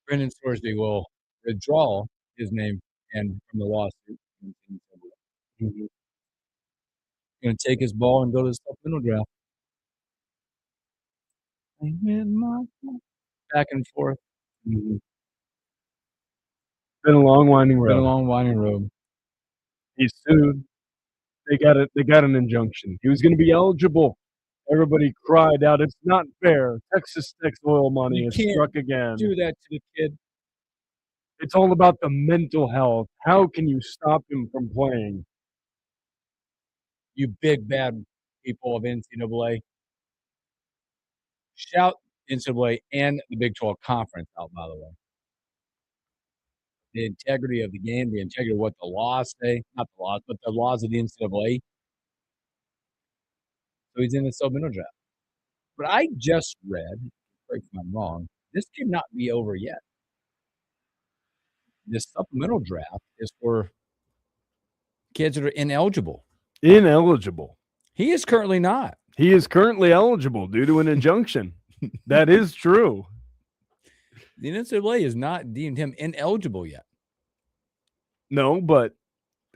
Brendan Sorsby will withdraw his name and from the lawsuit. He's going to take his ball and go to the supplemental draft. Back and forth. Been a long winding Been a road. long winding road. He's sued. They got an injunction. He was going to be eligible. Everybody cried out, "It's not fair." Texas Tech's oil money You has can't struck again. Do that to the kid. It's all about the mental health. How can you stop him from playing? You big bad people of NCAA. Shout NCAA and the Big 12 Conference out, by the way. The integrity of the game, the integrity of what the laws say, not the laws, but the laws of the NCAA. So he's in the supplemental draft. But I just read, correct me if I'm wrong, this cannot be over yet. This supplemental draft is for kids that are ineligible. Ineligible. He is currently not. He is currently eligible due to an injunction. That is true. The NCAA has not deemed him ineligible yet. No, but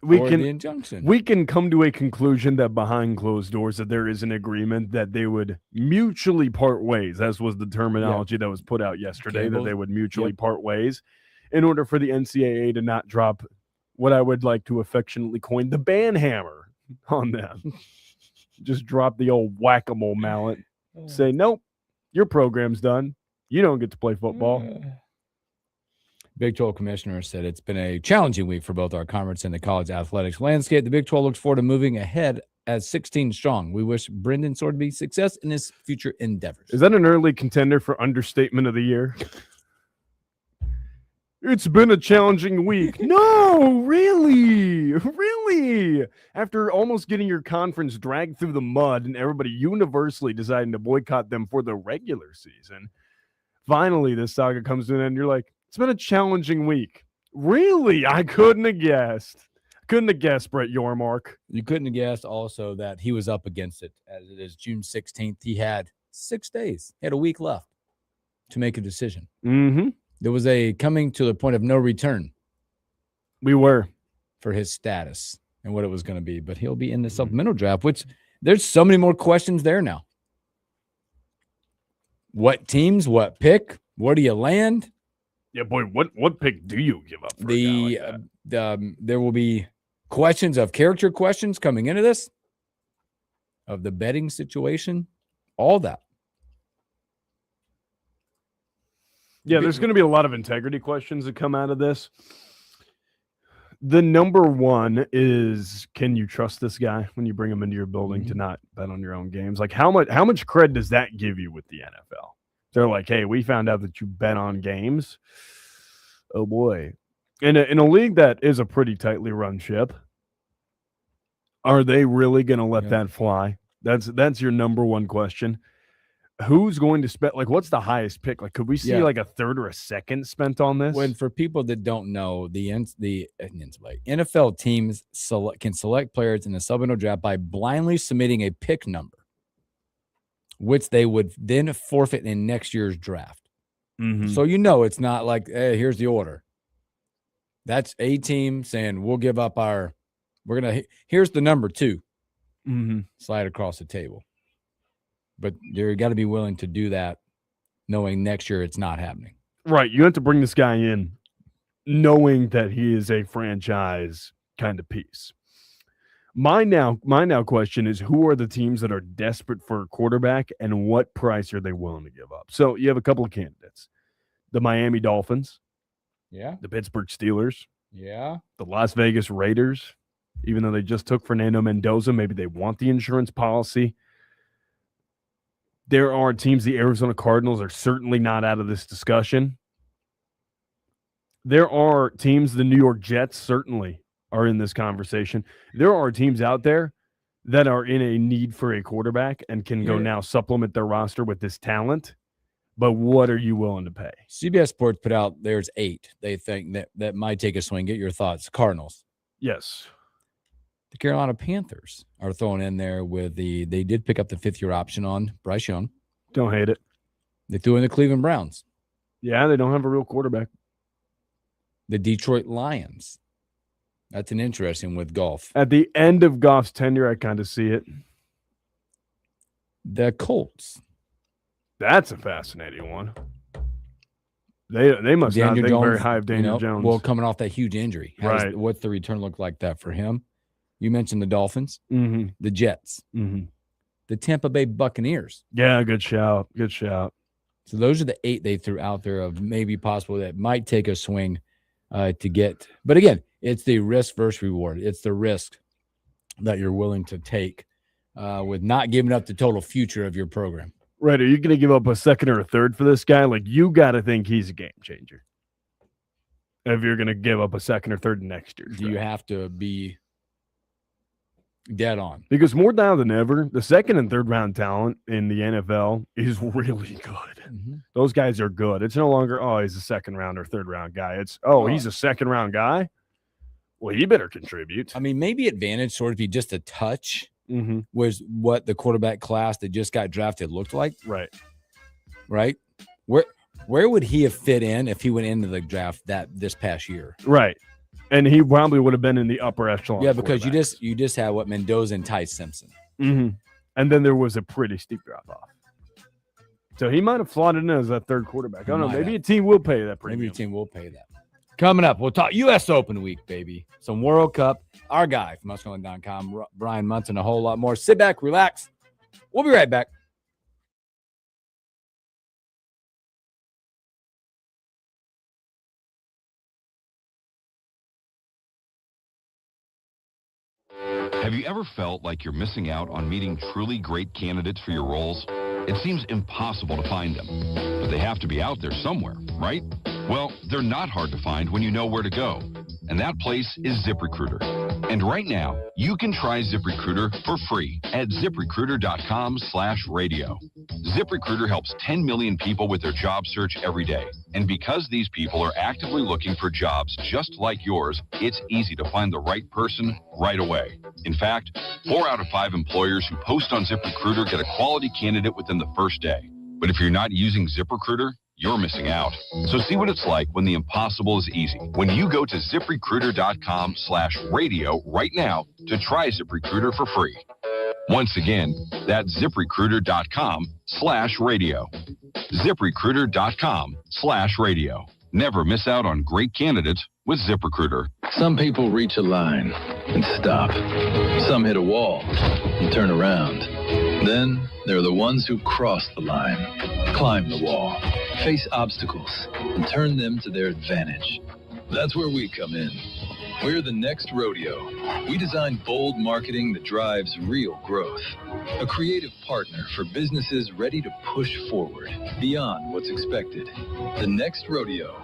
the injunction. we can come to a conclusion that behind closed doors that there is an agreement that they would mutually part ways, as was the terminology that was put out yesterday, Campbell, that they would mutually part ways in order for the NCAA to not drop what I would like to affectionately coin the ban hammer on them. Just drop the old whack-a-mole mallet. Say, nope, your program's done. You don't get to play football. Big 12 commissioner said it's been a challenging week for both our conference and the college athletics landscape. The Big 12 looks forward to moving ahead as 16 strong. We wish Brendan Sorby success in his future endeavors. Is that an early contender for understatement of the year? It's been a challenging week. No, really? Really? After almost getting your conference dragged through the mud and everybody universally deciding to boycott them for the regular season, finally this saga comes to an end and you're like, it's been a challenging week. Really? I couldn't have guessed. Couldn't have guessed, Brett Yormark. You couldn't have guessed also that he was up against it. As it is June 16th, he had 6 days. He had a week left to make a decision. Mm-hmm. There was a coming to the point of no return. We were. For his status and what it was going to be. But he'll be in the supplemental draft, which there's so many more questions there now. What teams, what pick, where do you land? Yeah, boy, what pick do you give up for a guy like that? There will be questions of character questions coming into this, of the betting situation, all that. Yeah, there's going to be a lot of integrity questions that come out of this. The number one is, can you trust this guy when you bring him into your building to not bet on your own games? Like, how much cred does that give you with the NFL? They're like, hey, we found out that you bet on games. Oh, boy. In a league that is a pretty tightly run ship, are they really going to let that fly? That's your number one question. Who's going to spend, like, what's the highest pick? Like, could we see like a third or a second spent on this? When, for people that don't know, the NFL teams can select players in the supplemental draft by blindly submitting a pick number, which they would then forfeit in next year's draft. Mm-hmm. So it's not like, hey, here's the order. That's a team saying we'll give up here's the number 2. Mm-hmm. Slide across the table. But you got to be willing to do that, knowing next year it's not happening. Right. You have to bring this guy in knowing that he is a franchise kind of piece. My now question is, who are the teams that are desperate for a quarterback and what price are they willing to give up? So you have a couple of candidates. The Miami Dolphins. Yeah. The Pittsburgh Steelers. Yeah. The Las Vegas Raiders. Even though they just took Fernando Mendoza, maybe they want the insurance policy. There are teams, the Arizona Cardinals are certainly not out of this discussion. There are teams, the New York Jets certainly are in this conversation. There are teams out there that are in a need for a quarterback and can go now supplement their roster with this talent. But what are you willing to pay? CBS Sports put out there's 8 they think that might take a swing. Get your thoughts. Cardinals. Yes. The Carolina Panthers are throwing in there with they did pick up the 5th-year option on Bryce Young. Don't hate it. They threw in the Cleveland Browns. Yeah, they don't have a real quarterback. The Detroit Lions. That's an interesting with Goff. At the end of Goff's tenure, I kind of see it. The Colts. That's a fascinating one. They must not think very high of Daniel Jones. Well, coming off that huge injury. Right. What's the return look like that for him? You mentioned the Dolphins, the Jets, the Tampa Bay Buccaneers. Yeah, good shout. Good shout. So those are the 8 they threw out there of maybe possible that might take a swing to get. But again, it's the risk versus reward. It's the risk that you're willing to take with not giving up the total future of your program. Right. Are you going to give up a second or a third for this guy? Like, you got to think he's a game changer. If you're going to give up a second or third next year. Do you have to be dead on? Because more now than ever, the second and third round talent in the NFL is really good. Those guys are good. It's no longer, he's a second round or third round guy. It's, he's a second round guy. Well, he better contribute. I mean, maybe advantage sort of be just a touch was what the quarterback class that just got drafted looked like. Right. Where would he have fit in if he went into the draft this past year? Right. And he probably would have been in the upper echelon. Yeah, because you just had Mendoza and Ty Simpson. And then there was a pretty steep drop off. So he might have slotted in as that third quarterback. I don't know. Maybe a team will pay that premium. Maybe a team will pay that. Coming up, we'll talk U.S. Open week, baby. Some World Cup. Our guy from Muskelman.com, Brian Munson, a whole lot more. Sit back, relax. We'll be right back. Have you ever felt like you're missing out on meeting truly great candidates for your roles? It seems impossible to find them, but they have to be out there somewhere, right? Well, they're not hard to find when you know where to go, and that place is ZipRecruiter. And right now, you can try ZipRecruiter for free at ZipRecruiter.com/radio. ZipRecruiter helps 10 million people with their job search every day. And because these people are actively looking for jobs just like yours, it's easy to find the right person right away. In fact, 4 out of 5 employers who post on ZipRecruiter get a quality candidate within the first day. But if you're not using ZipRecruiter, you're missing out. So see what it's like when the impossible is easy. When you go to ZipRecruiter.com/radio right now to try ZipRecruiter for free. Once again, that's ZipRecruiter.com/radio. ZipRecruiter.com/radio. Never miss out on great candidates with ZipRecruiter. Some people reach a line and stop. Some hit a wall and turn around. Then there are the ones who cross the line, climb the wall, face obstacles, and turn them to their advantage. That's where we come in. We're the next rodeo. We design bold marketing that drives real growth. A creative partner for businesses ready to push forward beyond what's expected. The Next Rodeo.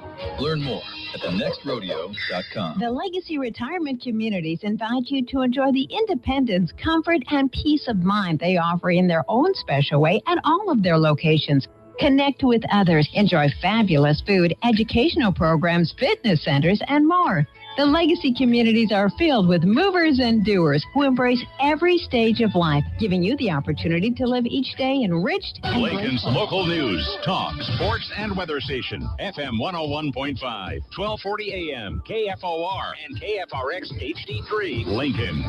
Learn more at thenextrodeo.com. The Legacy Retirement Communities invite you to enjoy the independence, comfort, and peace of mind they offer in their own special way at all of their locations. Connect with others, enjoy fabulous food, educational programs, fitness centers, and more. The Legacy communities are filled with movers and doers who embrace every stage of life, giving you the opportunity to live each day enriched and Lincoln's grateful. local news, talk, sports, and weather station. FM 101.5, 1240 AM, KFOR, and KFRX HD3. Lincoln.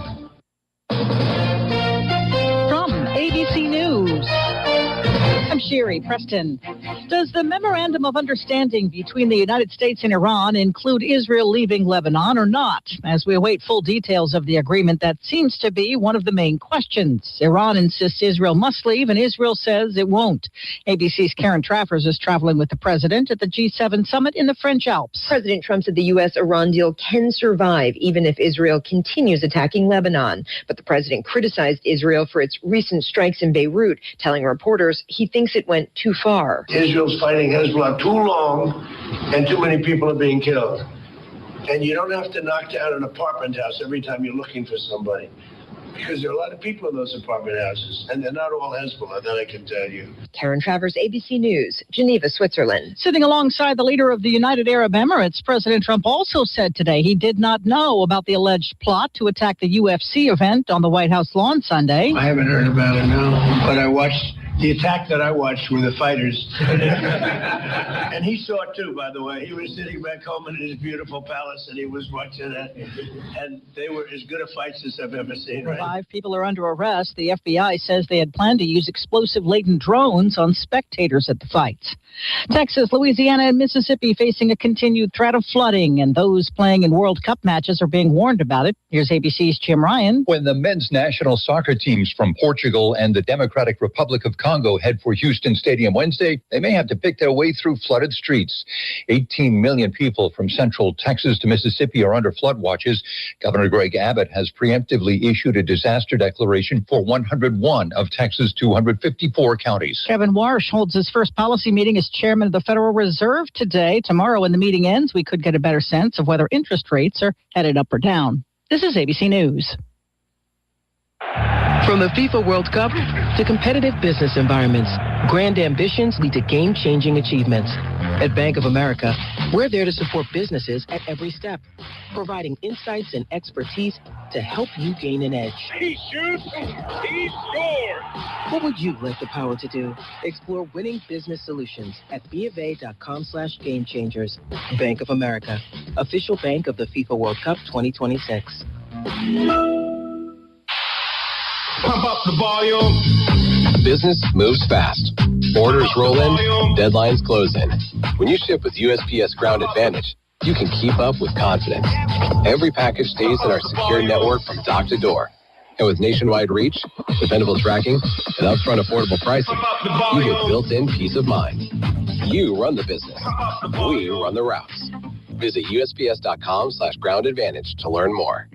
From ABC News, I'm Sherry Preston. Does the Memorandum of Understanding between the United States and Iran include Israel leaving Lebanon or not? As we await full details of the agreement, that seems to be one of the main questions. Iran insists Israel must leave, and Israel says it won't. ABC's Karen Traffers is traveling with the president at the G7 summit in the French Alps. President Trump said the U.S.-Iran deal can survive even if Israel continues attacking Lebanon. But the president criticized Israel for its recent strikes in Beirut, telling reporters he thinks it went too far. Israel's fighting Hezbollah too long, and too many people are being killed. And you don't have to knock down an apartment house every time you're looking for somebody, because there are a lot of people in those apartment houses, and they're not all Hezbollah, that I can tell you. Karen Travers, ABC News, Geneva, Switzerland. Sitting alongside the leader of the United Arab Emirates, President Trump also said today he did not know about the alleged plot to attack the UFC event on the White House lawn Sunday. I haven't heard about it, no, but I watched. The attack that I watched were the fighters. And he saw it too, by the way. He was sitting back home in his beautiful palace and he was watching it. And they were as good a fights as I've ever seen. Right? 5 people are under arrest. The FBI says they had planned to use explosive-laden drones on spectators at the fights. Texas, Louisiana, and Mississippi facing a continued threat of flooding, and those playing in World Cup matches are being warned about it. Here's ABC's Jim Ryan. When the men's national soccer teams from Portugal and the Democratic Republic of Congo head for Houston Stadium Wednesday, they may have to pick their way through flooded streets. 18 million people from central Texas to Mississippi are under flood watches. Governor Greg Abbott has preemptively issued a disaster declaration for 101 of Texas' 254 counties. Kevin Warsh holds his first policy meeting as chairman of the Federal Reserve today. Tomorrow, when the meeting ends, we could get a better sense of whether interest rates are headed up or down. This is ABC News. From the FIFA World Cup to competitive business environments, grand ambitions lead to game-changing achievements. At Bank of America, we're there to support businesses at every step, providing insights and expertise to help you gain an edge. He shoots, he scores! What would you like the power to do? Explore winning business solutions at BofA.com/gamechangers. Bank of America, official bank of the FIFA World Cup 2026. Pump up the volume. Business moves fast. Orders roll in, deadlines close in. When you ship with USPS Ground Advantage, you can keep up with confidence. Every package stays in our secure network from dock to door. And with nationwide reach, dependable tracking, and upfront affordable pricing, you get built-in peace of mind. You run the business. We run the routes. Visit USPS.com/groundadvantage to learn more.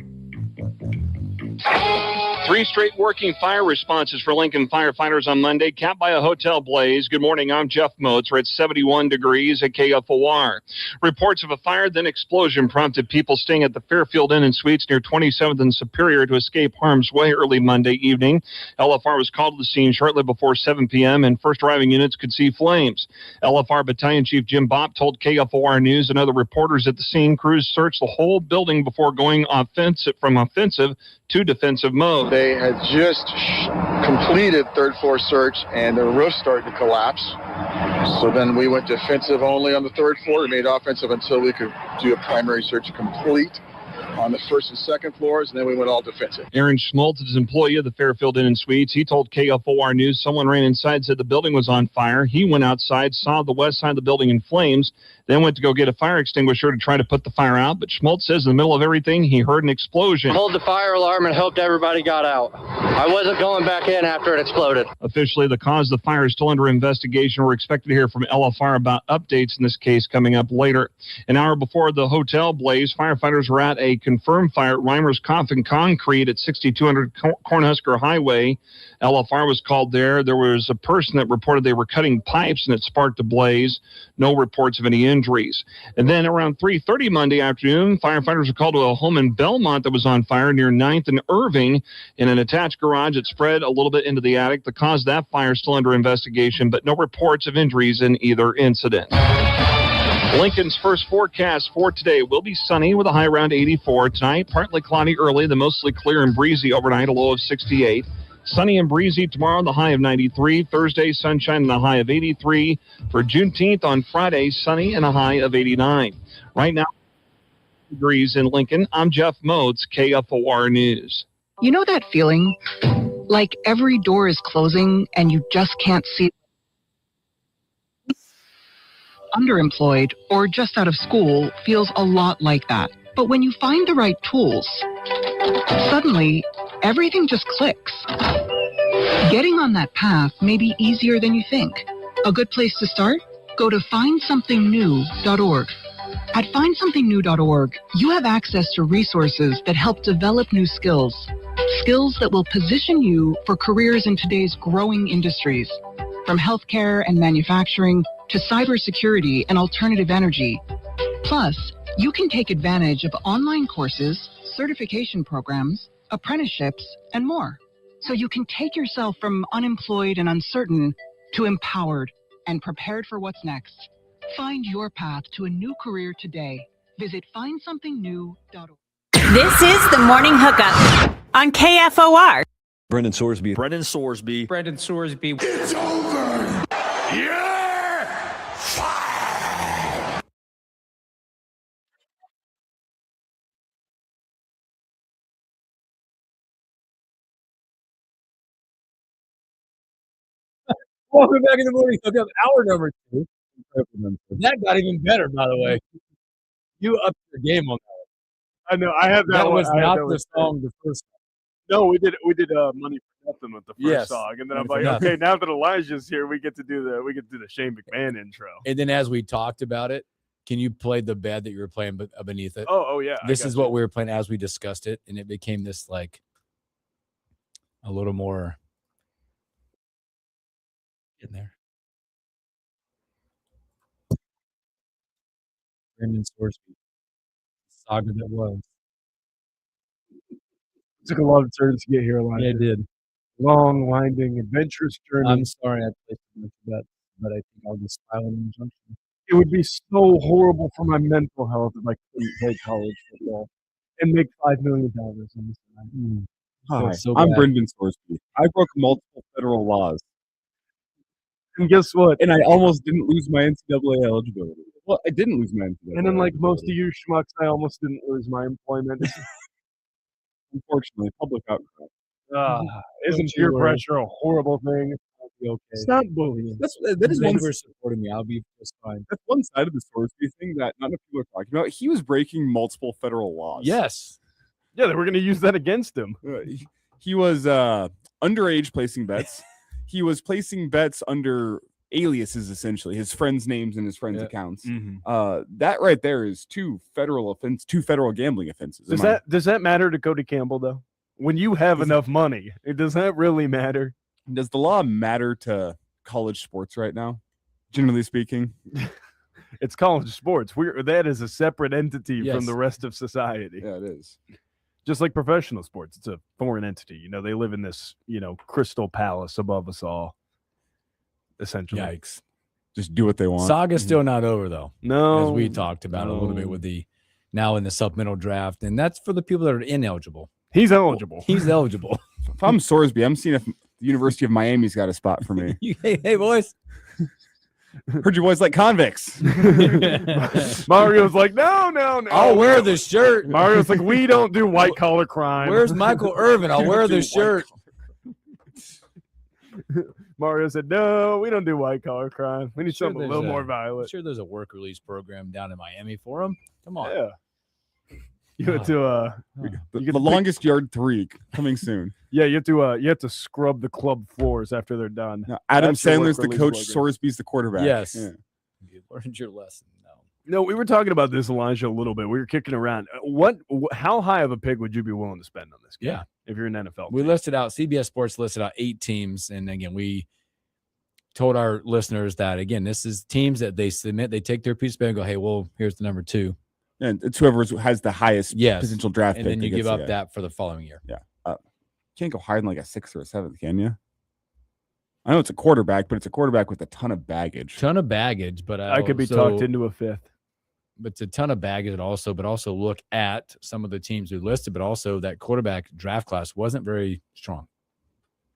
3 straight working fire responses for Lincoln firefighters on Monday, capped by a hotel blaze. Good morning, I'm Jeff Motes. We're at 71 degrees at KFOR. Reports of a fire, then explosion prompted people staying at the Fairfield Inn and Suites near 27th and Superior to escape harm's way early Monday evening. LFR was called to the scene shortly before 7 p.m., and first arriving units could see flames. LFR Battalion Chief Jim Bopp told KFOR News and other reporters at the scene crews searched the whole building before going offensive to defensive mode. They had just completed third floor search and the roof started to collapse. So then we went defensive only on the third floor. We made offensive until we could do a primary search complete on the first and second floors, and then we went all defensive. Aaron Schmaltz is an employee of the Fairfield Inn and Suites. He told KFOR News someone ran inside, said the building was on fire. He went outside, saw the west side of the building in flames, then went to go get a fire extinguisher to try to put the fire out. But Schmaltz says in the middle of everything, he heard an explosion. I pulled the fire alarm and hoped everybody got out. I wasn't going back in after it exploded. Officially, the cause of the fire is still under investigation. We're expected to hear from LFR about updates in this case coming up later. An hour before the hotel blaze, firefighters were at a confirmed fire at Reimer's Coffin Concrete at 6200 Cornhusker Highway. LFR was called there. There was a person that reported they were cutting pipes and it sparked a blaze. No reports of any injuries. And then around 3:30 Monday afternoon, firefighters were called to a home in Belmont that was on fire near 9th and Irving. In an attached garage, it spread a little bit into the attic. The cause of that fire is still under investigation, but no reports of injuries in either incident. Lincoln's first forecast for today will be sunny with a high around 84. Tonight, partly cloudy early, then mostly clear and breezy overnight, a low of 68. Sunny and breezy tomorrow, the high of 93. Thursday, sunshine and a high of 83. For Juneteenth on Friday, sunny and a high of 89. Right now, degrees in Lincoln. I'm Jeff Motes, KFOR News. You know that feeling? Like every door is closing and you just can't see. Underemployed or just out of school feels a lot like that. But when you find the right tools, suddenly everything just clicks. Getting on that path may be easier than you think. A good place to start? Go to findsomethingnew.org. At findsomethingnew.org, you have access to resources that help develop new skills. Skills that will position you for careers in today's growing industries, from healthcare and manufacturing to cybersecurity and alternative energy. Plus, you can take advantage of online courses, certification programs, apprenticeships, and more. So you can take yourself from unemployed and uncertain to empowered and prepared for what's next. Find your path to a new career today. Visit findsomethingnew.org. This is the Morning Hookup on KFOR. Brendan Sorsby. It's over. You're fired. Welcome back in the morning. Hookup, hour number 2. That got even better, by the way. You upped your game on that. I know. I have that. That one. was not the song the first time. No, we did Money for Nothing with the first song, and then I'm like, Nothing. okay, now that Elijah's here, we get to do the Shane McMahon intro. And then as we talked about it, can you play the bed that you were playing beneath it? Oh yeah. This is what we were playing as we discussed it, and it became this like a little more in there. Brendan Sorsby. Saga that was. It took a lot of turns to get here, Elijah. Yeah, it did. Long, winding, adventurous journey. I'm sorry I played too much of that, but I think I'll just file an injunction. It would be so horrible for my mental health if I couldn't play college football and make $5 million on this side. Hi, so I'm bad. Brendan Sorsby. I broke multiple federal laws. And guess what? And I almost didn't lose my NCAA eligibility. Well, I didn't lose my NCAA. And unlike most of you schmucks, I almost didn't lose my employment. Unfortunately, public outcry. Isn't peer pressure a horrible thing? Okay. It's not bullying. That is one. We're supporting me. I'll be just fine. That's one side of the Sorsby thing that not enough people are talking about. He was breaking multiple federal laws. Yes. Yeah, they were going to use that against him. He was underage placing bets. He was placing bets under aliases, essentially his friends' names and his friends' accounts. That right there is two federal gambling offenses. Does that matter to Cody Campbell though? when you have enough money, does that really matter? Does the law matter to college sports right now? Generally speaking, it's college sports. That is a separate entity from Yes. the rest of society. Yeah, it is. Just like professional sports, it's a foreign entity. They live in this, crystal palace above us all. Essentially, Yikes. Just do what they want. Saga's still not over though. No, as we talked about a little bit with the now in the supplemental draft, and that's for the people that are ineligible. He's eligible. He's eligible. If I'm Sorsby, I'm seeing if the University of Miami's got a spot for me. Hey, boys. Heard you boys like convicts. Mario's like, no. I'll wear the shirt. Mario's like, we don't do white collar crime. Where's Michael Irvin? I'll wear the shirt. Mario said, no, we don't do white collar crime. We need something a little more I'm violent. sure there's a work release program down in Miami for him. Come on. Yeah. You have to the longest yard 3 coming soon. Yeah, you have to scrub the club floors after they're done. No, Adam That's your Sandler's work the release coach, program. Sorsby's the quarterback. Yes. Yeah. You learned your lesson. No, we were talking about this, Elijah, a little bit. We were kicking around. How high of a pick would you be willing to spend on this game? Yeah. If you're an NFL We team? listed out, CBS Sports listed out 8 teams. And again, we told our listeners that, again, this is teams that they submit, they take their piece of paper and go, hey, well, here's the number 2. And it's whoever has the highest Yes. potential draft And pick. then you that give gets up it. that for the following year. Yeah. Can't go higher than like a 6th or a 7th, can you? I know it's a quarterback, but it's a quarterback with a ton of baggage. But I could be talked into a 5th. But it's a ton of baggage but also look at some of the teams we listed, but also that quarterback draft class wasn't very strong.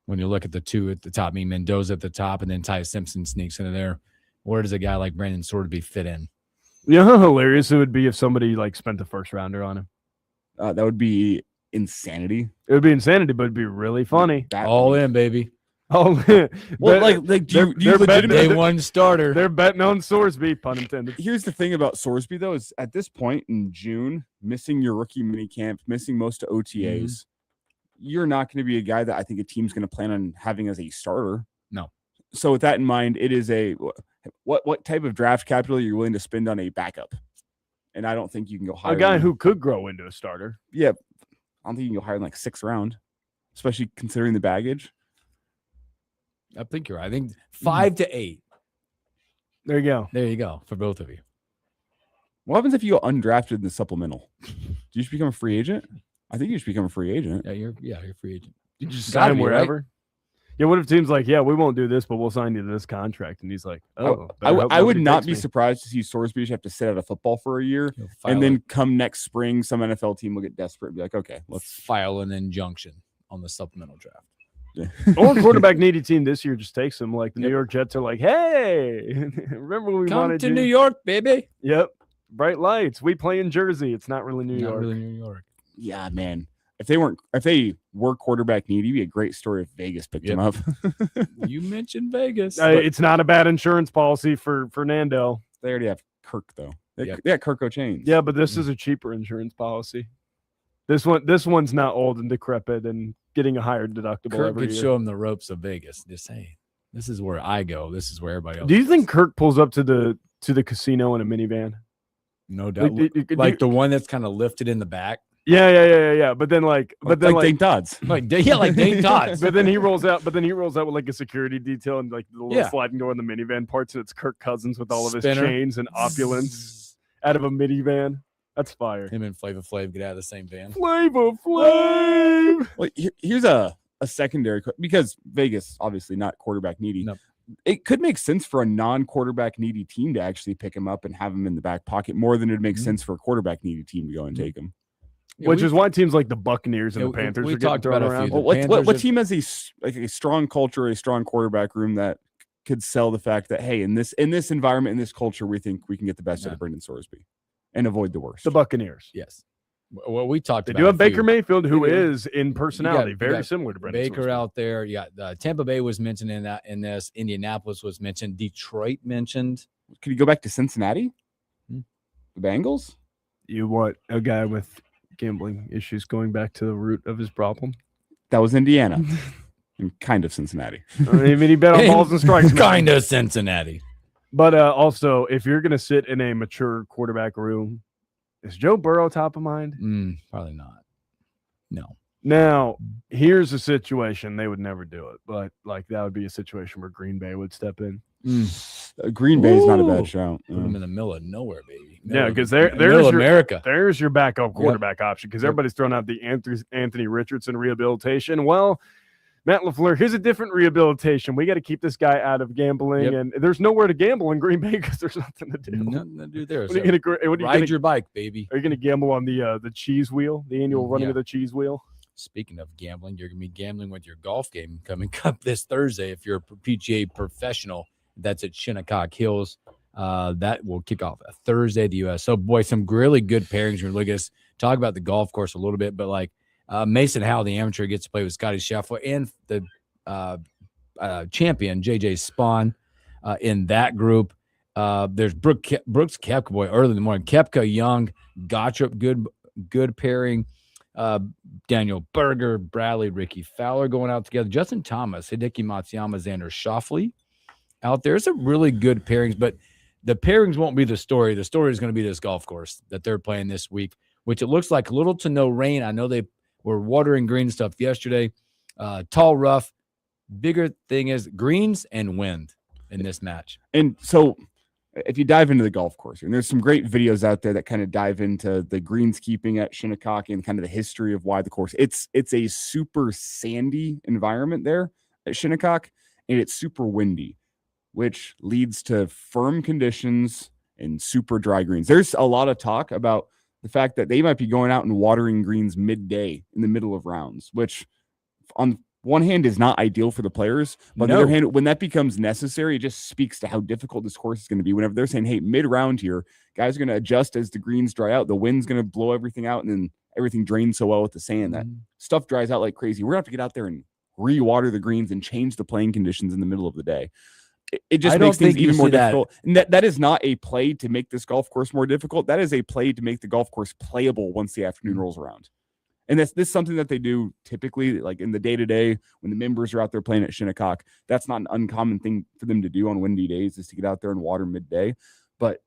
When you look at the 2 at the top, I mean, Mendoza at the top, and then Ty Simpson sneaks into there. Where does a guy like Brandon Sorby fit in? You know how hilarious it would be if somebody spent a first rounder on him? That would be insanity. It would be insanity, but it'd be really funny. All in, baby. All in. Well, do you legitimately day one starter? They're betting on Sorsby, pun intended. Here's the thing about Sorsby, though, is at this point in June, missing your rookie minicamp, missing most of OTAs, you're not going to be a guy that I think a team's going to plan on having as a starter. No. So with that in mind, it is what type of draft capital you're willing to spend on a backup? And I don't think you can go higher. A guy who could grow into a starter. Yeah. I don't think you can go higher than 6th round, especially considering the baggage. I think you're right. I think 5 to 8. There you go. There you go for both of you. What happens if you go undrafted in the supplemental? Do you just become a free agent? I think you should become a free agent. Yeah, you're a free agent. You just Gotta sign be, wherever. right? Yeah, what if teams like, yeah, we won't do this, but we'll sign you to this contract? And he's like, oh. I would not be surprised to see Sorsby have to sit out of football for a year, and then come next spring, some NFL team will get desperate and be like, okay, let's file an injunction on the supplemental draft. Or a quarterback needy team this year just takes them. Like the New York Jets are like, hey, remember when we Come wanted to you? New York, baby. Yep. Bright lights. We play in Jersey. It's not really New Not York. really New York. Yeah, man. If they were quarterback needy, it'd be a great story if Vegas picked him up. You mentioned Vegas. It's not a bad insurance policy for Fernando. They already have Kirk though. They got Kirk O'Chain. Yeah, but this is a cheaper insurance policy. This one's not old and decrepit and getting a higher deductible Kirk every could year. show him the ropes of Vegas. Just say, this is where I go. This is where everybody else. Do you think Kirk pulls up to the casino in a minivan? No doubt. Like the one that's kind of lifted in the back. Yeah. But then like Dane Dodds. Like Dane Dodds. But then he rolls out with like a security detail and like the little sliding door in the minivan parts, and it's Kirk Cousins with all of his Spinner. chains and opulence out of a minivan. That's fire. Him and Flava Flav get out of the same van. Flava Flav. Well, here's a secondary because Vegas obviously not quarterback needy. No. It could make sense for a non-quarterback needy team to actually pick him up and have him in the back pocket more than it makes sense for a quarterback needy team to go and take him. Which is why teams like the Buccaneers and the Panthers are getting thrown around. Well, what team has a strong culture, a strong quarterback room that could sell the fact that, hey, in this environment, in this culture, we think we can get the best out of Brendan Sorsby and avoid the worst. The Buccaneers. Yes. Well, we talked They about do have a few. Baker Mayfield, who is in personality You very got similar to Brendan Baker Sorsby. out there. You got Tampa Bay was mentioned in this. Indianapolis was mentioned. Detroit mentioned. Could you go back to Cincinnati? The Bengals? You want a guy with gambling issues going back to the root of his problem? That was Indiana. And kind of Cincinnati. I mean, he bet on balls and strikes. Kind of Cincinnati. But also, if you're going to sit in a mature quarterback room, is Joe Burrow top of mind? Probably not. No. Now, here's a situation. They would never do it, but like that would be a situation where Green Bay would step in. Green Bay is not a bad shout. Put them in the middle of nowhere, baby. Yeah, because there's there's America. There's your backup quarterback option because everybody's throwing out the Anthony Richardson rehabilitation. Well, Matt LaFleur, here's a different rehabilitation. We got to keep this guy out of gambling, and there's nowhere to gamble in Green Bay because there's nothing to do. Nothing to do there. What are you gonna ride your bike, baby. Are you going to gamble on the cheese wheel, the annual running of the cheese wheel? Speaking of gambling, you're going to be gambling with your golf game coming up this Thursday. If you're a PGA professional, that's at Shinnecock Hills. That will kick off a Thursday at the U.S. So, boy, some really good pairings. We're looking at talk about the golf course a little bit, but like Mason Howell, the amateur, gets to play with Scotty Scheffler and the champion, J.J. Spawn, in that group. There's Brooks Koepka, boy, early in the morning. Koepka, Young, Gottrup, good pairing. Daniel Berger, Bradley, Ricky Fowler going out together. Justin Thomas, Hideki Matsuyama, Xander Schauffele out there. Some really good pairings, but the pairings won't be the story. The story is going to be this golf course that they're playing this week, which it looks like little to no rain. I know they were watering green stuff yesterday. Tall, rough. Bigger thing is greens and wind in this match. And so if you dive into the golf course, and there's some great videos out there that kind of dive into the greenskeeping at Shinnecock and kind of the history of why the course, it's a super sandy environment there at Shinnecock, and it's super windy, which leads to firm conditions and super dry greens. There's a lot of talk about the fact that they might be going out and watering greens midday in the middle of rounds, which on one hand is not ideal for the players, but on the other hand, when that becomes necessary, it just speaks to how difficult this course is going to be. Whenever they're saying, hey, mid-round here, guys are going to adjust as the greens dry out. The wind's going to blow everything out, and then everything drains so well with the sand that stuff dries out like crazy. We're going to have to get out there and re-water the greens and change the playing conditions in the middle of the day. It just makes things even more difficult. And that is not a play to make this golf course more difficult. That is a play to make the golf course playable once the afternoon rolls around. And this is something that they do typically, like in the day-to-day when the members are out there playing at Shinnecock. That's not an uncommon thing for them to do on windy days, is to get out there and water midday. But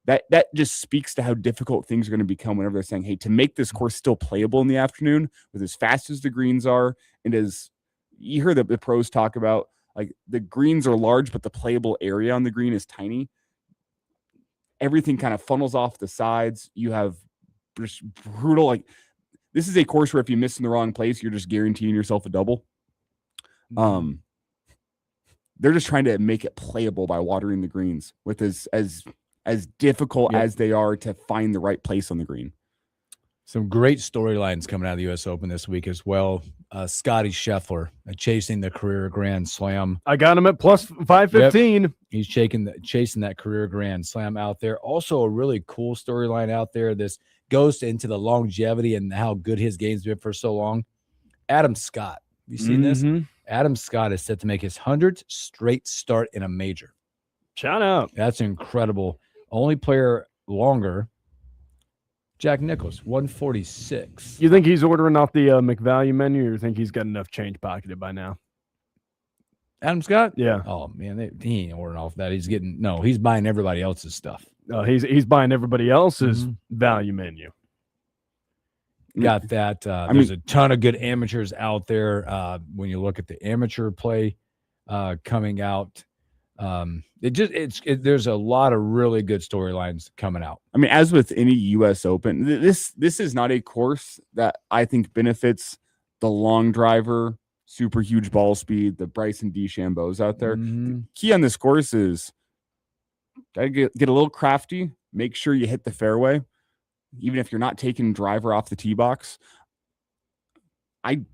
that just speaks to how difficult things are going to become whenever they're saying, hey, to make this course still playable in the afternoon with as fast as the greens are, and as you heard the pros talk about, like the greens are large, but the playable area on the green is tiny. Everything kind of funnels off the sides. You have just brutal, like, this is a course where if you miss in the wrong place, you're just guaranteeing yourself a double. They're just trying to make it playable by watering the greens with as difficult as they are to find the right place on the green. Some great storylines coming out of the U.S. Open this week as well. Scotty Scheffler chasing the career Grand Slam. I got him at plus 515. Yep. He's chasing that career Grand Slam out there. Also, a really cool storyline out there. This goes into the longevity and how good his game's been for so long. Adam Scott. You seen this? Adam Scott is set to make his 100th straight start in a major. Shout out. That's incredible. Only player longer. Jack Nicklaus, 146. You think he's ordering off the McValue menu, or you think he's got enough change pocketed by now? Adam Scott? Yeah. Oh, man, he ain't ordering off that. He's buying everybody else's stuff. He's buying everybody else's value menu. Got that. There's a ton of good amateurs out there. When you look at the amateur play coming out, there's a lot of really good storylines coming out. I mean, as with any U.S. Open, this is not a course that I think benefits the long driver, super huge ball speed, the Bryson DeChambeaus out there. The key on this course is gotta get a little crafty. Make sure you hit the fairway, even if you're not taking driver off the tee box. I'm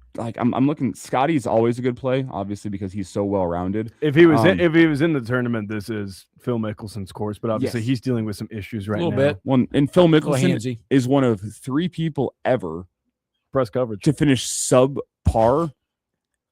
looking. Scotty's always a good play, obviously, because he's so well rounded. If he was in the tournament, this is Phil Mickelson's course, but obviously he's dealing with some issues right now. A little bit. And Phil Mickelson is one of 3 people ever press coverage to finish subpar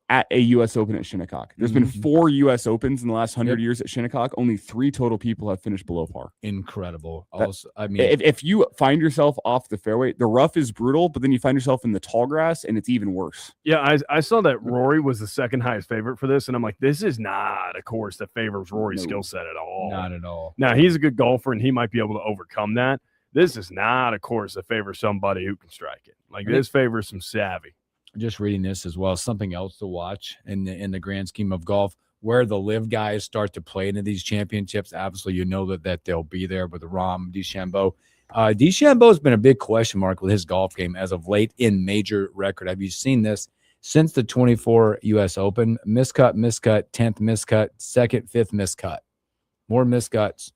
at a U.S. Open at Shinnecock. There's been 4 U.S. Opens in the last 100 years at Shinnecock. Only 3 total people have finished below par. Incredible. Also, I mean, if you find yourself off the fairway, the rough is brutal, but then you find yourself in the tall grass, and it's even worse. Yeah, I saw that Rory was the second highest favorite for this, and I'm like, this is not a course that favors Rory's skill set at all. Not at all. Now, he's a good golfer, and he might be able to overcome that. This is not a course that favors somebody who can strike it. Like, this favors some savvy. just reading this as well, something else to watch in the grand scheme of golf, where the live guys start to play into these championships. Obviously, you know that they'll be there with Rahm, DeChambeau. DeChambeau has been a big question mark with his golf game as of late in major record. Have you seen this? Since the 24 U.S. Open, miscut, 10th miscut, 2nd, 5th miscut. More miscuts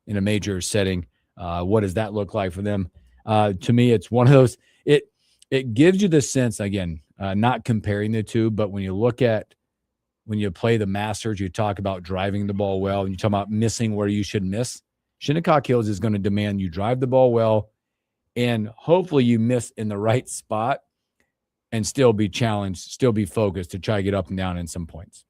in a major setting. What does that look like for them? To me, it's one of those, it gives you the sense, again, not comparing the two, but when you play the Masters, you talk about driving the ball well, and you talk about missing where you should miss. Shinnecock Hills is going to demand you drive the ball well, and hopefully you miss in the right spot and still be challenged, still be focused to try to get up and down in some points.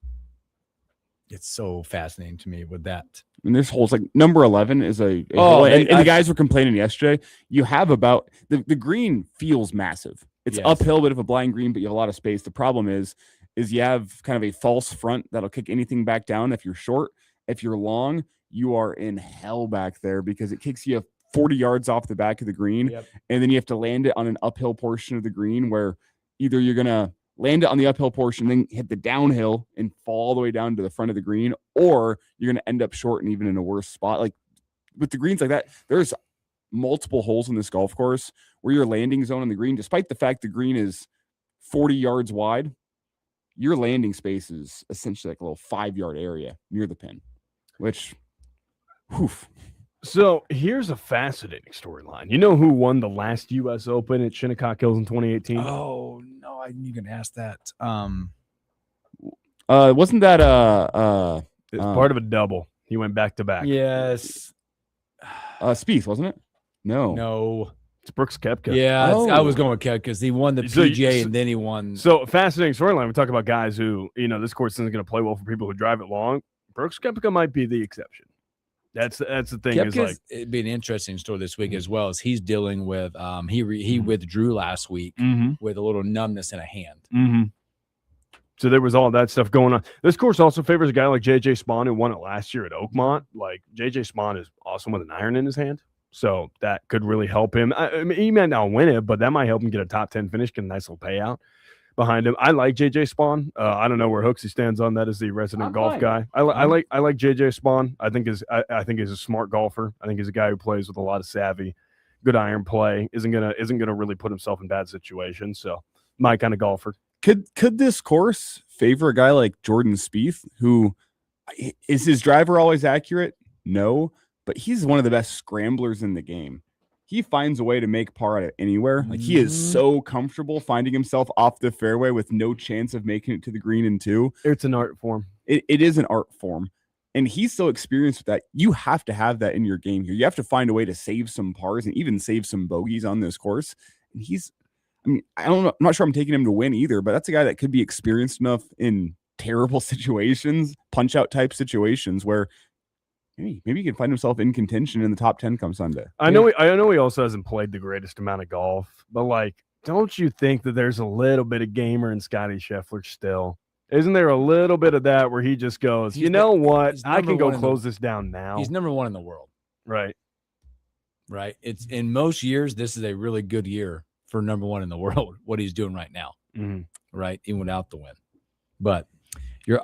It's so fascinating to me with that. And this hole's like number 11 is a hole. And the guys were complaining yesterday. You have about the green feels massive. It's uphill, bit of a blind green, but you have a lot of space. The problem is you have kind of a false front that'll kick anything back down if you're short. If you're long, you are in hell back there because it kicks you 40 yards off the back of the green. Yep. And then you have to land it on an uphill portion of the green where either you're going to land it on the uphill portion, then hit the downhill and fall all the way down to the front of the green, or you're going to end up short and even in a worse spot. Like with the greens like that, there's multiple holes in this golf course where your landing zone on the green, despite the fact the green is 40 yards wide, your landing space is essentially like a little 5-yard area near the pin, which, whew. So here's a fascinating storyline. You know who won the last U.S. Open at Shinnecock Hills in 2018? Oh, no, you can ask that. Wasn't that it's part of a double. He went back to back. Yes. Spieth, wasn't it? No. It's Brooks Koepka. Yeah, I was going with Koepka because he won the PGA and then he won. So fascinating storyline. We talk about guys who, this course isn't going to play well for people who drive it long. Brooks Koepka might be the exception. That's the thing. Koepka's, it'd be an interesting story this week as well, as he's dealing with he withdrew last week with a little numbness in a hand. So there was all that stuff going on. This course also favors a guy like J.J. Spawn, who won it last year at Oakmont. Like J.J. Spawn is awesome with an iron in his hand, so that could really help him. I mean, he might not win it, but that might help him get a top 10 finish, get a nice little payout behind him. I like J.J. Spawn. I don't know where Hooksy stands on that as the resident golf guy. I like J.J. Spawn. I think he's a smart golfer. I think he's a guy who plays with a lot of savvy, good iron play. Isn't gonna really put himself in bad situations. So my kind of golfer. Could this course favor a guy like Jordan Spieth, who is his driver always accurate? No, but he's one of the best scramblers in the game. He finds a way to make par out of anywhere. Like he is so comfortable finding himself off the fairway with no chance of making it to the green in two. It's an art form. It is an art form. And he's so experienced with that. You have to have that in your game here. You have to find a way to save some pars and even save some bogeys on this course. And I'm not sure I'm taking him to win either, but that's a guy that could be experienced enough in terrible situations, punch out type situations where maybe he can find himself in contention in the top 10 come Sunday. I know he also hasn't played the greatest amount of golf, but like, don't you think that there's a little bit of gamer in Scotty Scheffler still? Isn't there a little bit of that where he just goes, I can go close this down now. He's number one in the world. Right. It's in most years, this is a really good year for number one in the world, what he's doing right now. Right. Even without the win. But your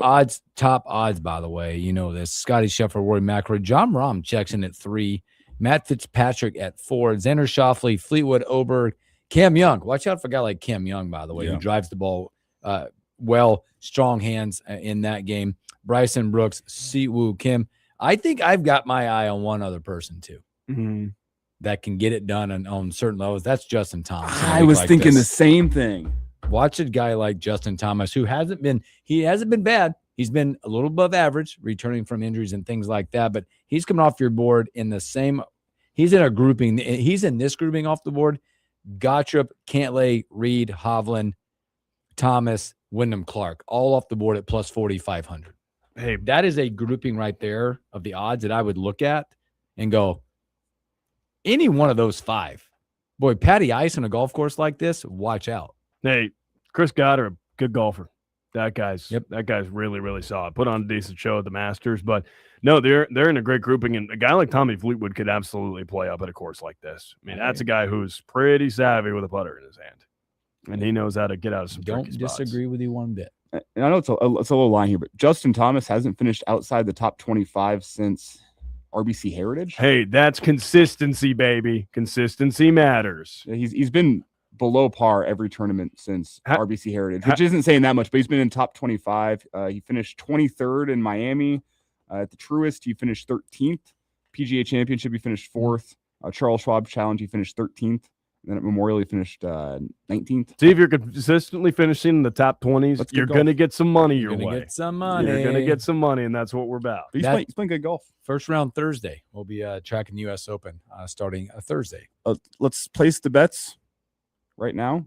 top odds, by the way, this Scotty Scheffler, Rory McIlroy, John Rahm checks in at 3, Matt Fitzpatrick at 4, Xander Schauffele, Fleetwood, Oberg, Cam Young. Watch out for a guy like Cam Young, by the way, who drives the ball well, strong hands in that game. Bryson Brooks, Siwoo Kim. I think I've got my eye on one other person too that can get it done on certain levels. That's Justin Thomas. I was thinking the same thing. Watch a guy like Justin Thomas, who hasn't been bad. He's been a little above average, returning from injuries and things like that. But he's coming off your board in the same. He's in a grouping. He's in this grouping off the board. Gottrup, Cantlay, Reed, Hovland, Thomas, Wyndham Clark, all off the board at plus 4,500. Hey, that is a grouping right there of the odds that I would look at and go, any one of those 5. Boy, Patty Ice on a golf course like this, watch out. Hey, Chris Goddard, good golfer. That guy's really, really solid. Put on a decent show at the Masters, but no, they're in a great grouping, and a guy like Tommy Fleetwood could absolutely play up at a course like this. I mean, that's a guy who's pretty savvy with a putter in his hand. And he knows how to get out of some Don't tricky spots. disagree with you one bit. And I know it's a little line here, but Justin Thomas hasn't finished outside the top 25 since RBC Heritage. Hey, that's consistency, baby. Consistency matters. He's been below par every tournament since RBC Heritage, which isn't saying that much, but he's been in top 25. He finished 23rd in Miami. At the Truist, he finished 13th. PGA Championship, he finished 4th. Charles Schwab Challenge, he finished 13th. And then at Memorial, he finished 19th. See, if you're consistently finishing in the top 20s, you're going to get some money your way. Get some money. You're going to get some money, and that's what we're about. He's playing good golf. First round Thursday. We'll be tracking the U.S. Open starting Thursday. Let's place the bets right now.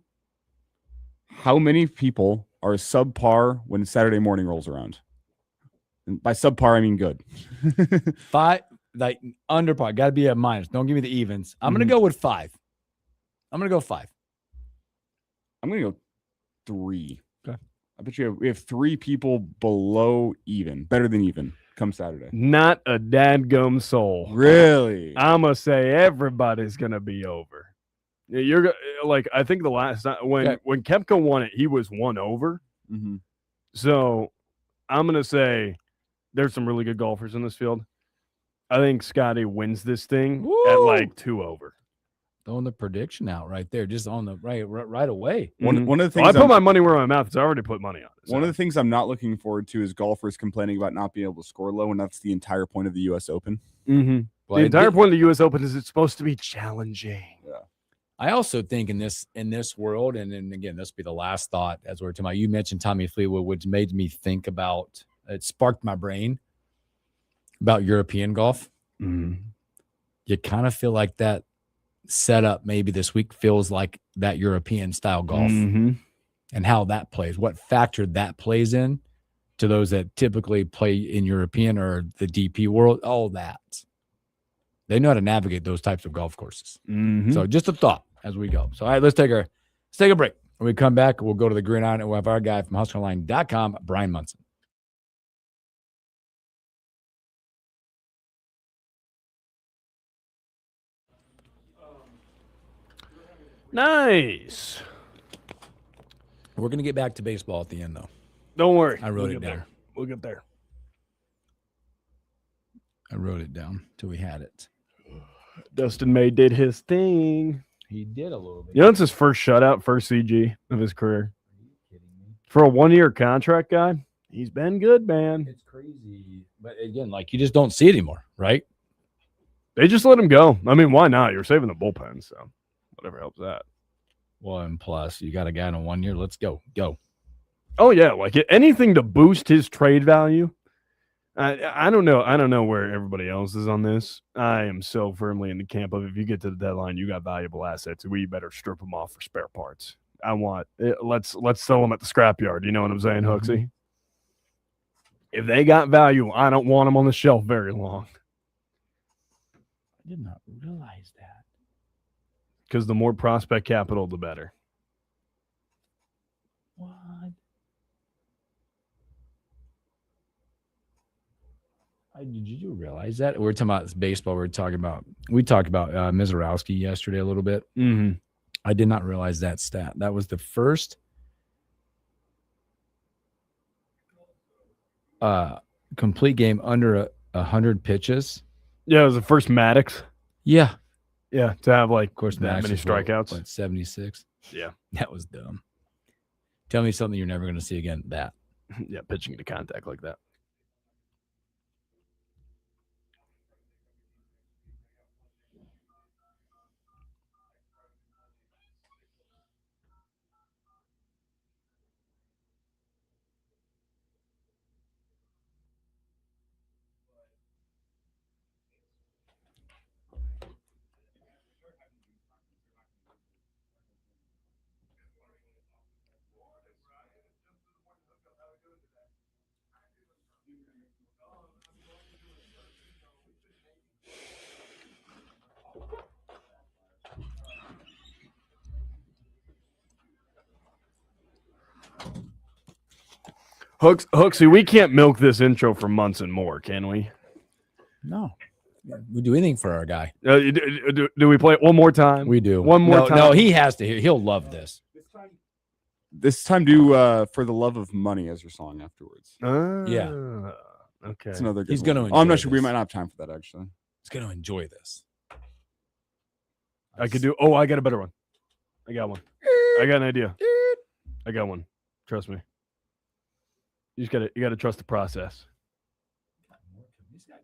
How many people are subpar when Saturday morning rolls around? And by subpar, I mean good. 5, like under par. Got to be a minus. Don't give me the evens. I'm going to go with 5. I'm going to go 5. I'm going to go 3. Okay. I bet we have 3 people below even, better than even, come Saturday. Not a dadgum soul. Really? I'm going to say everybody's going to be over. You're like, I think the last time when Koepka won it, he was 1 over. Mm-hmm. So I'm going to say there's some really good golfers in this field. I think Scotty wins this thing at like 2 over. Throwing the prediction out right there, just on the right away. One of the things I put my money where my mouth is. I already put money on it. One of the things I'm not looking forward to is golfers complaining about not being able to score low, and that's the entire point of the U.S. Open. Mm-hmm. The entire point of the U.S. Open is it's supposed to be challenging. Yeah. I also think in this world, and then again, this will be the last thought as we're talking about. You mentioned Tommy Fleetwood, which made me think about. It sparked my brain about European golf. Mm-hmm. You kind of feel like that setup maybe this week feels like that European style golf, and how that plays, what factor that plays in to those that typically play in European or the DP world, all that. They know how to navigate those types of golf courses. So just a thought as we go. So all right, let's take a break. When we come back, we'll go to the Gridiron and we'll have our guy from HustlerLine.com, Brian Munson. Nice. We're going to get back to baseball at the end, though. Don't worry. I wrote it down. We'll get there. I wrote it down till we had it. Dustin May did his thing. He did a little bit. You know, it's his first shutout, first CG of his career. For a 1-year contract guy, he's been good, man. It's crazy. But again, like you just don't see it anymore, right? They just let him go. I mean, why not? You're saving the bullpen, so whatever helps that. Well, and plus, you got a guy in a 1 year. Let's go. Oh, yeah. Like anything to boost his trade value. I don't know. I don't know where everybody else is on this. I am so firmly in the camp of if you get to the deadline, you got valuable assets. We better strip them off for spare parts. Let's sell them at the scrapyard. You know what I'm saying, Hooksy? If they got value, I don't want them on the shelf very long. I did not realize that. Because the more prospect capital, the better. What? Did you realize that? We're talking about baseball. We talked about Mizorowski yesterday a little bit. Mm-hmm. I did not realize that stat. That was the first complete game under 100 pitches. Yeah, it was the first Maddox. Yeah. Yeah, to have like of course that many strikeouts. What, 76? Yeah. That was dumb. Tell me something you're never going to see again. That. Yeah, pitching into contact like that. Hooksy, we can't milk this intro for months and more, can we? No. We do anything for our guy. Do we play it one more time? We do. One more time. No, he has to hear. He'll love this. this time do For the Love of Money as your song afterwards. Yeah. Okay. It's another good He's one. going to I'm not sure. We might not have time for that, actually. He's going to enjoy this. I could do. Oh, I got a better one. I got one. I got an idea. I got one. Trust me. You got to trust the process.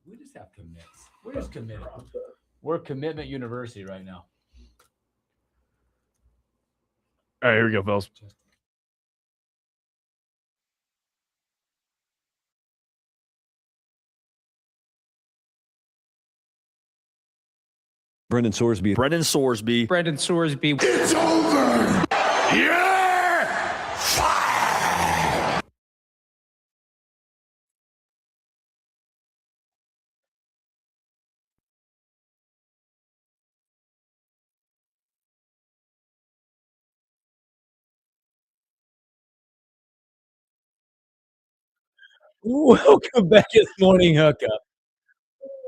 We just have commits. We're just committed. We're Commitment University right now. All right, here we go, fellas. Brendan Sorsby. Brendan Sorsby. Brendan Sorsby. It's over. Yeah! Welcome back to this morning hookup.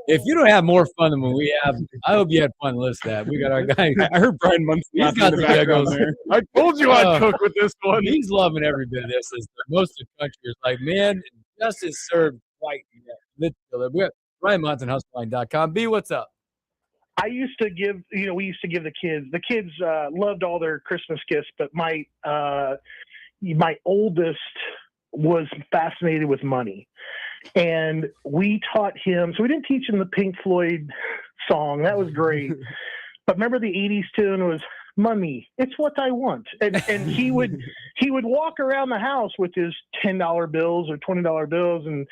If you don't have more fun than what we have, I hope you had fun listening to that. We got our guy. I heard Brian Munson. He's got the giggles there. I told you I'd cook with this one. He's loving every bit of this. Most of the country is like, man, justice served white. We got Brian Munson, hustleline.com. B, what's up? I used to give, we used to give the kids loved all their Christmas gifts, but my oldest was fascinated with money. And we taught him, so we didn't teach him the Pink Floyd song. That was great. But remember the 80s tune was money. It's what I want. And he would walk around the house with his $10 bills or $20 bills and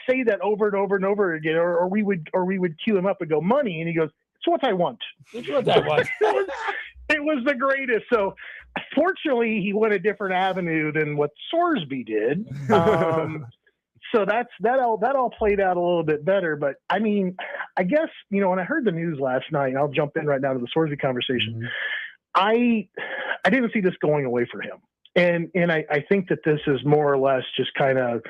say that over and over and over again. Or we would cue him up and go, money. And he goes, it's what I want. It's what I want. It was the greatest. So fortunately, he went a different avenue than what Sorsby did. So that all played out a little bit better. But I mean, I guess, when I heard the news last night, I'll jump in right now to the Sorsby conversation. Mm-hmm. I didn't see this going away for him. And I think that this is more or less just kind of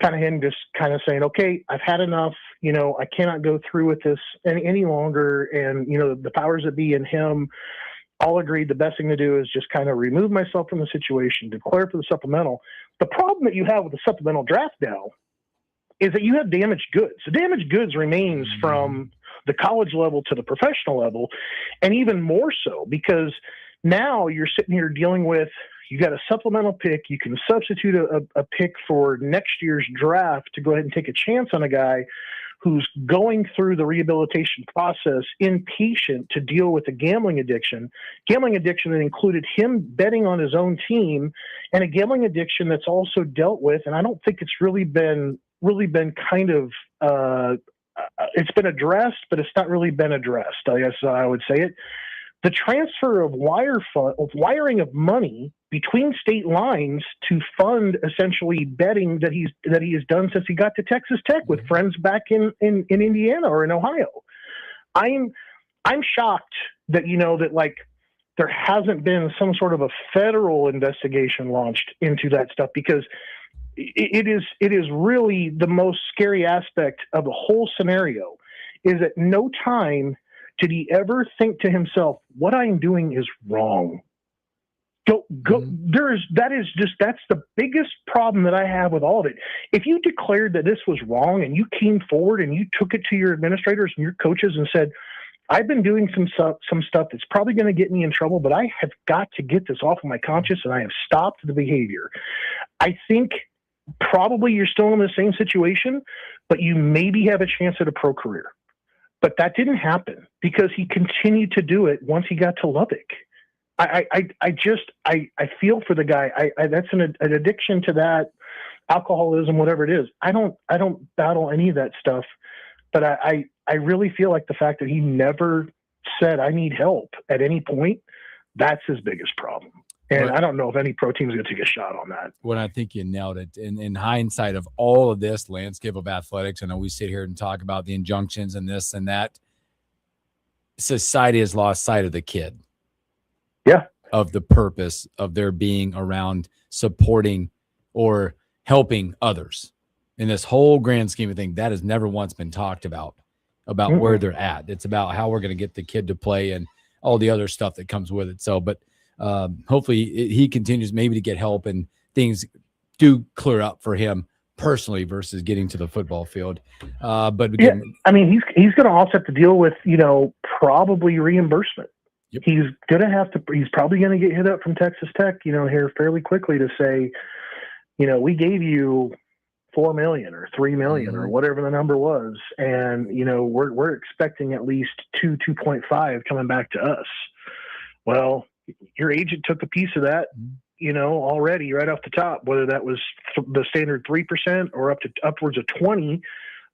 him just kind of saying, okay, I've had enough. I cannot go through with this any longer. And, the powers that be in him all agreed the best thing to do is just kind of remove myself from the situation, declare for the supplemental. The problem that you have with the supplemental draft now is that you have damaged goods. The damaged goods remains from the college level to the professional level, and even more so because now you're sitting here dealing with, you got a supplemental pick. You can substitute a pick for next year's draft to go ahead and take a chance on a guy who's going through the rehabilitation process, impatient to deal with a gambling addiction that included him betting on his own team, and a gambling addiction that's also dealt with. And I don't think it's really been kind of, it's been addressed, but it's not really been addressed. I guess I would say it. The transfer of wiring of money between state lines to fund essentially betting that he has done since he got to Texas Tech with friends back in Indiana or in Ohio. I'm shocked that that like there hasn't been some sort of a federal investigation launched into that stuff, because it is really the most scary aspect of the whole scenario. Is at no time did he ever think to himself, what I'm doing is wrong. Go. That's the biggest problem that I have with all of it. If you declared that this was wrong and you came forward and you took it to your administrators and your coaches and said, I've been doing some stuff that's probably going to get me in trouble, but I have got to get this off of my conscience and I have stopped the behavior. I think probably you're still in the same situation, but you maybe have a chance at a pro career. But that didn't happen because he continued to do it once he got to Lubbock. I feel for the guy. That's an addiction to that, alcoholism, whatever it is. I don't battle any of that stuff, but I really feel like the fact that he never said I need help at any point, that's his biggest problem. And I don't know if any pro team is going to take a shot on that. Well, I think you nailed it. In hindsight of all of this landscape of athletics, I know we sit here and talk about the injunctions and this and that. Society has lost sight of the kid. Yeah. Of the purpose of their being around supporting or helping others. In this whole grand scheme of things, that has never once been talked about where they're at. It's about how we're going to get the kid to play and all the other stuff that comes with it. So, but hopefully he continues maybe to get help and things do clear up for him personally versus getting to the football field. But again, I mean, he's going to also have to deal with, probably reimbursement. Yep. He's probably going to get hit up from Texas Tech, here fairly quickly to say, we gave you $4 million or $3 million or whatever the number was. And, we're expecting at least 2.5 coming back to us. Well, your agent took a piece of that, already right off the top, whether that was the standard 3% or upwards of 20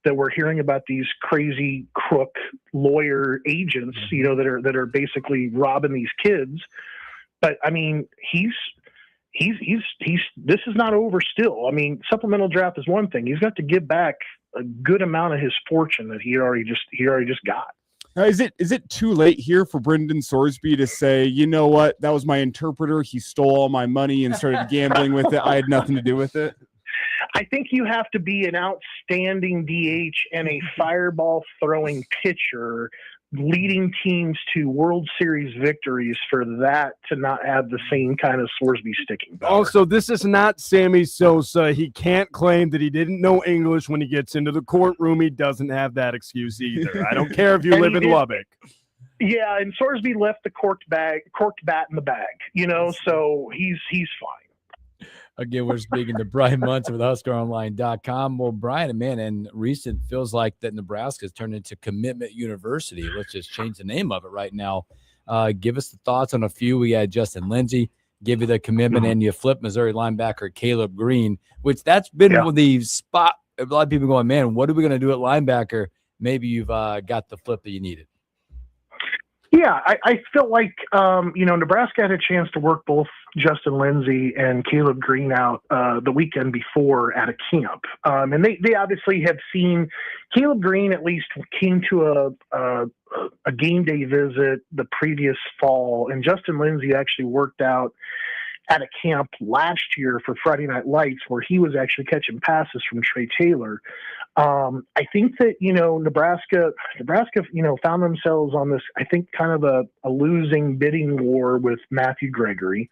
that we're hearing about these crazy crook lawyer agents, that are basically robbing these kids. But I mean, this is not over still. I mean, supplemental draft is one thing. He's got to give back a good amount of his fortune that he already just got. Is it too late here for Brendan Sorsby to say, you know what, that was my interpreter. He stole all my money and started gambling with it. I had nothing to do with it. I think you have to be an outstanding DH and a fireball throwing pitcher leading teams to World Series victories for that to not have the same kind of Sorsby sticking power. Also, this is not Sammy Sosa. He can't claim that he didn't know English when he gets into the courtroom. He doesn't have that excuse either. I don't care if you live in Lubbock. Yeah, and Sorsby left the corked bat in the bag, so he's fine. Again, we're speaking to Brian Munson with HuskerOnline.com. Well, Brian, man, and recent feels like that Nebraska has turned into Commitment University. Let's just change the name of it right now. Give us the thoughts on a few. We had Justin Lindsay give you the commitment, and you flip Missouri linebacker Caleb Green, which that's been the spot. A lot of people going, man, what are we going to do at linebacker? Maybe you've got the flip that you needed. Yeah, I felt like, Nebraska had a chance to work both Justin Lindsay and Caleb Green out the weekend before at a camp. And they obviously have seen Caleb Green at least came to a game day visit the previous fall, and Justin Lindsay actually worked out at a camp last year for Friday Night Lights where he was actually catching passes from Trey Taylor. I think that, Nebraska, found themselves on this, I think, kind of a losing bidding war with Matthew Gregory.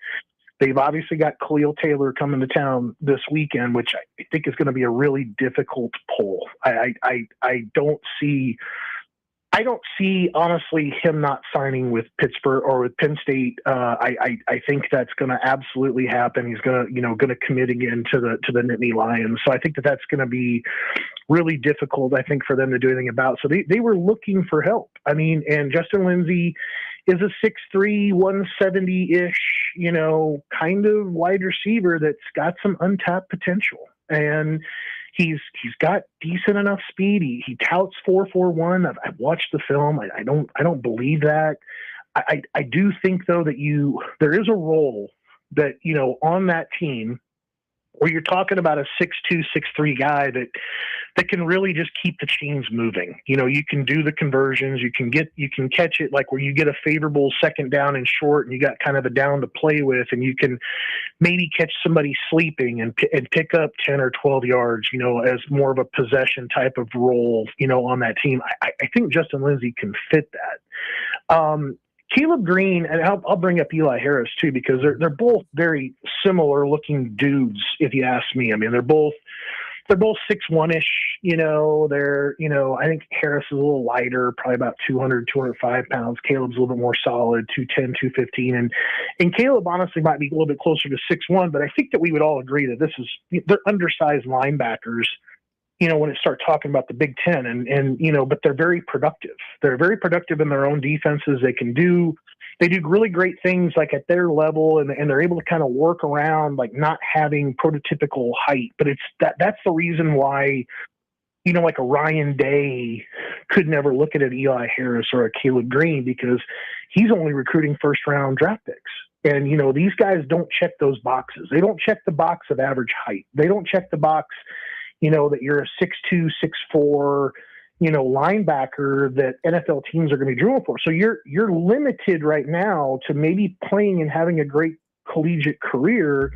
They've obviously got Khalil Taylor coming to town this weekend, which I think is going to be a really difficult pull. I don't see honestly him not signing with Pittsburgh or with Penn State. I think that's going to absolutely happen. He's going to commit again to the Nittany Lions. So I think that's going to be really difficult, I think, for them to do anything about. So they were looking for help. I mean, and Justin Lindsay is a 6'3", 170-ish, kind of wide receiver that's got some untapped potential. And he's got decent enough speed. He touts 4.41. I've watched the film. I don't believe that. I do think though that there is a role that on that team where you're talking about a 6'2", 6'3" guy that can really just keep the chains moving. You can do the conversions. You can catch it like where you get a favorable second down and short, and you got kind of a down to play with, and you can maybe catch somebody sleeping and pick up 10 or 12 yards, as more of a possession type of role, on that team. I think Justin Lindsay can fit that. Caleb Green, and I'll bring up Eli Harris too, because they're both very similar looking dudes, if you ask me. I mean, they're both 6'1"-ish, they're, I think Harris is a little lighter, probably about 200, 205 pounds. Caleb's a little bit more solid, 210, 215. And Caleb honestly might be a little bit closer to 6'1", but I think that we would all agree that they're undersized linebackers, when it starts talking about the Big Ten and but they're very productive. They're very productive in their own defenses. They do really great things like at their level, and they're able to kind of work around like not having prototypical height. But that's the reason why, like a Ryan Day could never look at an Eli Harris or a Caleb Green, because he's only recruiting first-round draft picks. And, these guys don't check those boxes. They don't check the box of average height. They don't check the box, that you're a 6'2", 6'4", linebacker that NFL teams are going to be drilling for. So you're limited right now to maybe playing and having a great collegiate career.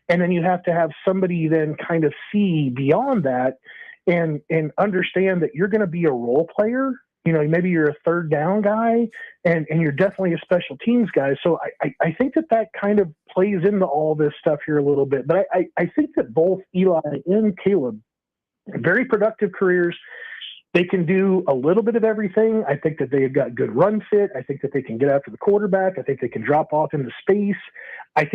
And then you have to have somebody then kind of see beyond that and understand that you're going to be a role player maybe you're a third down guy, and you're definitely a special teams guy. So I think that kind of plays into all this stuff here a little bit. But I think that both Eli and Caleb, very productive careers. They can do a little bit of everything. I think that they've got good run fit. I think that they can get after the quarterback. I think they can drop off into space. I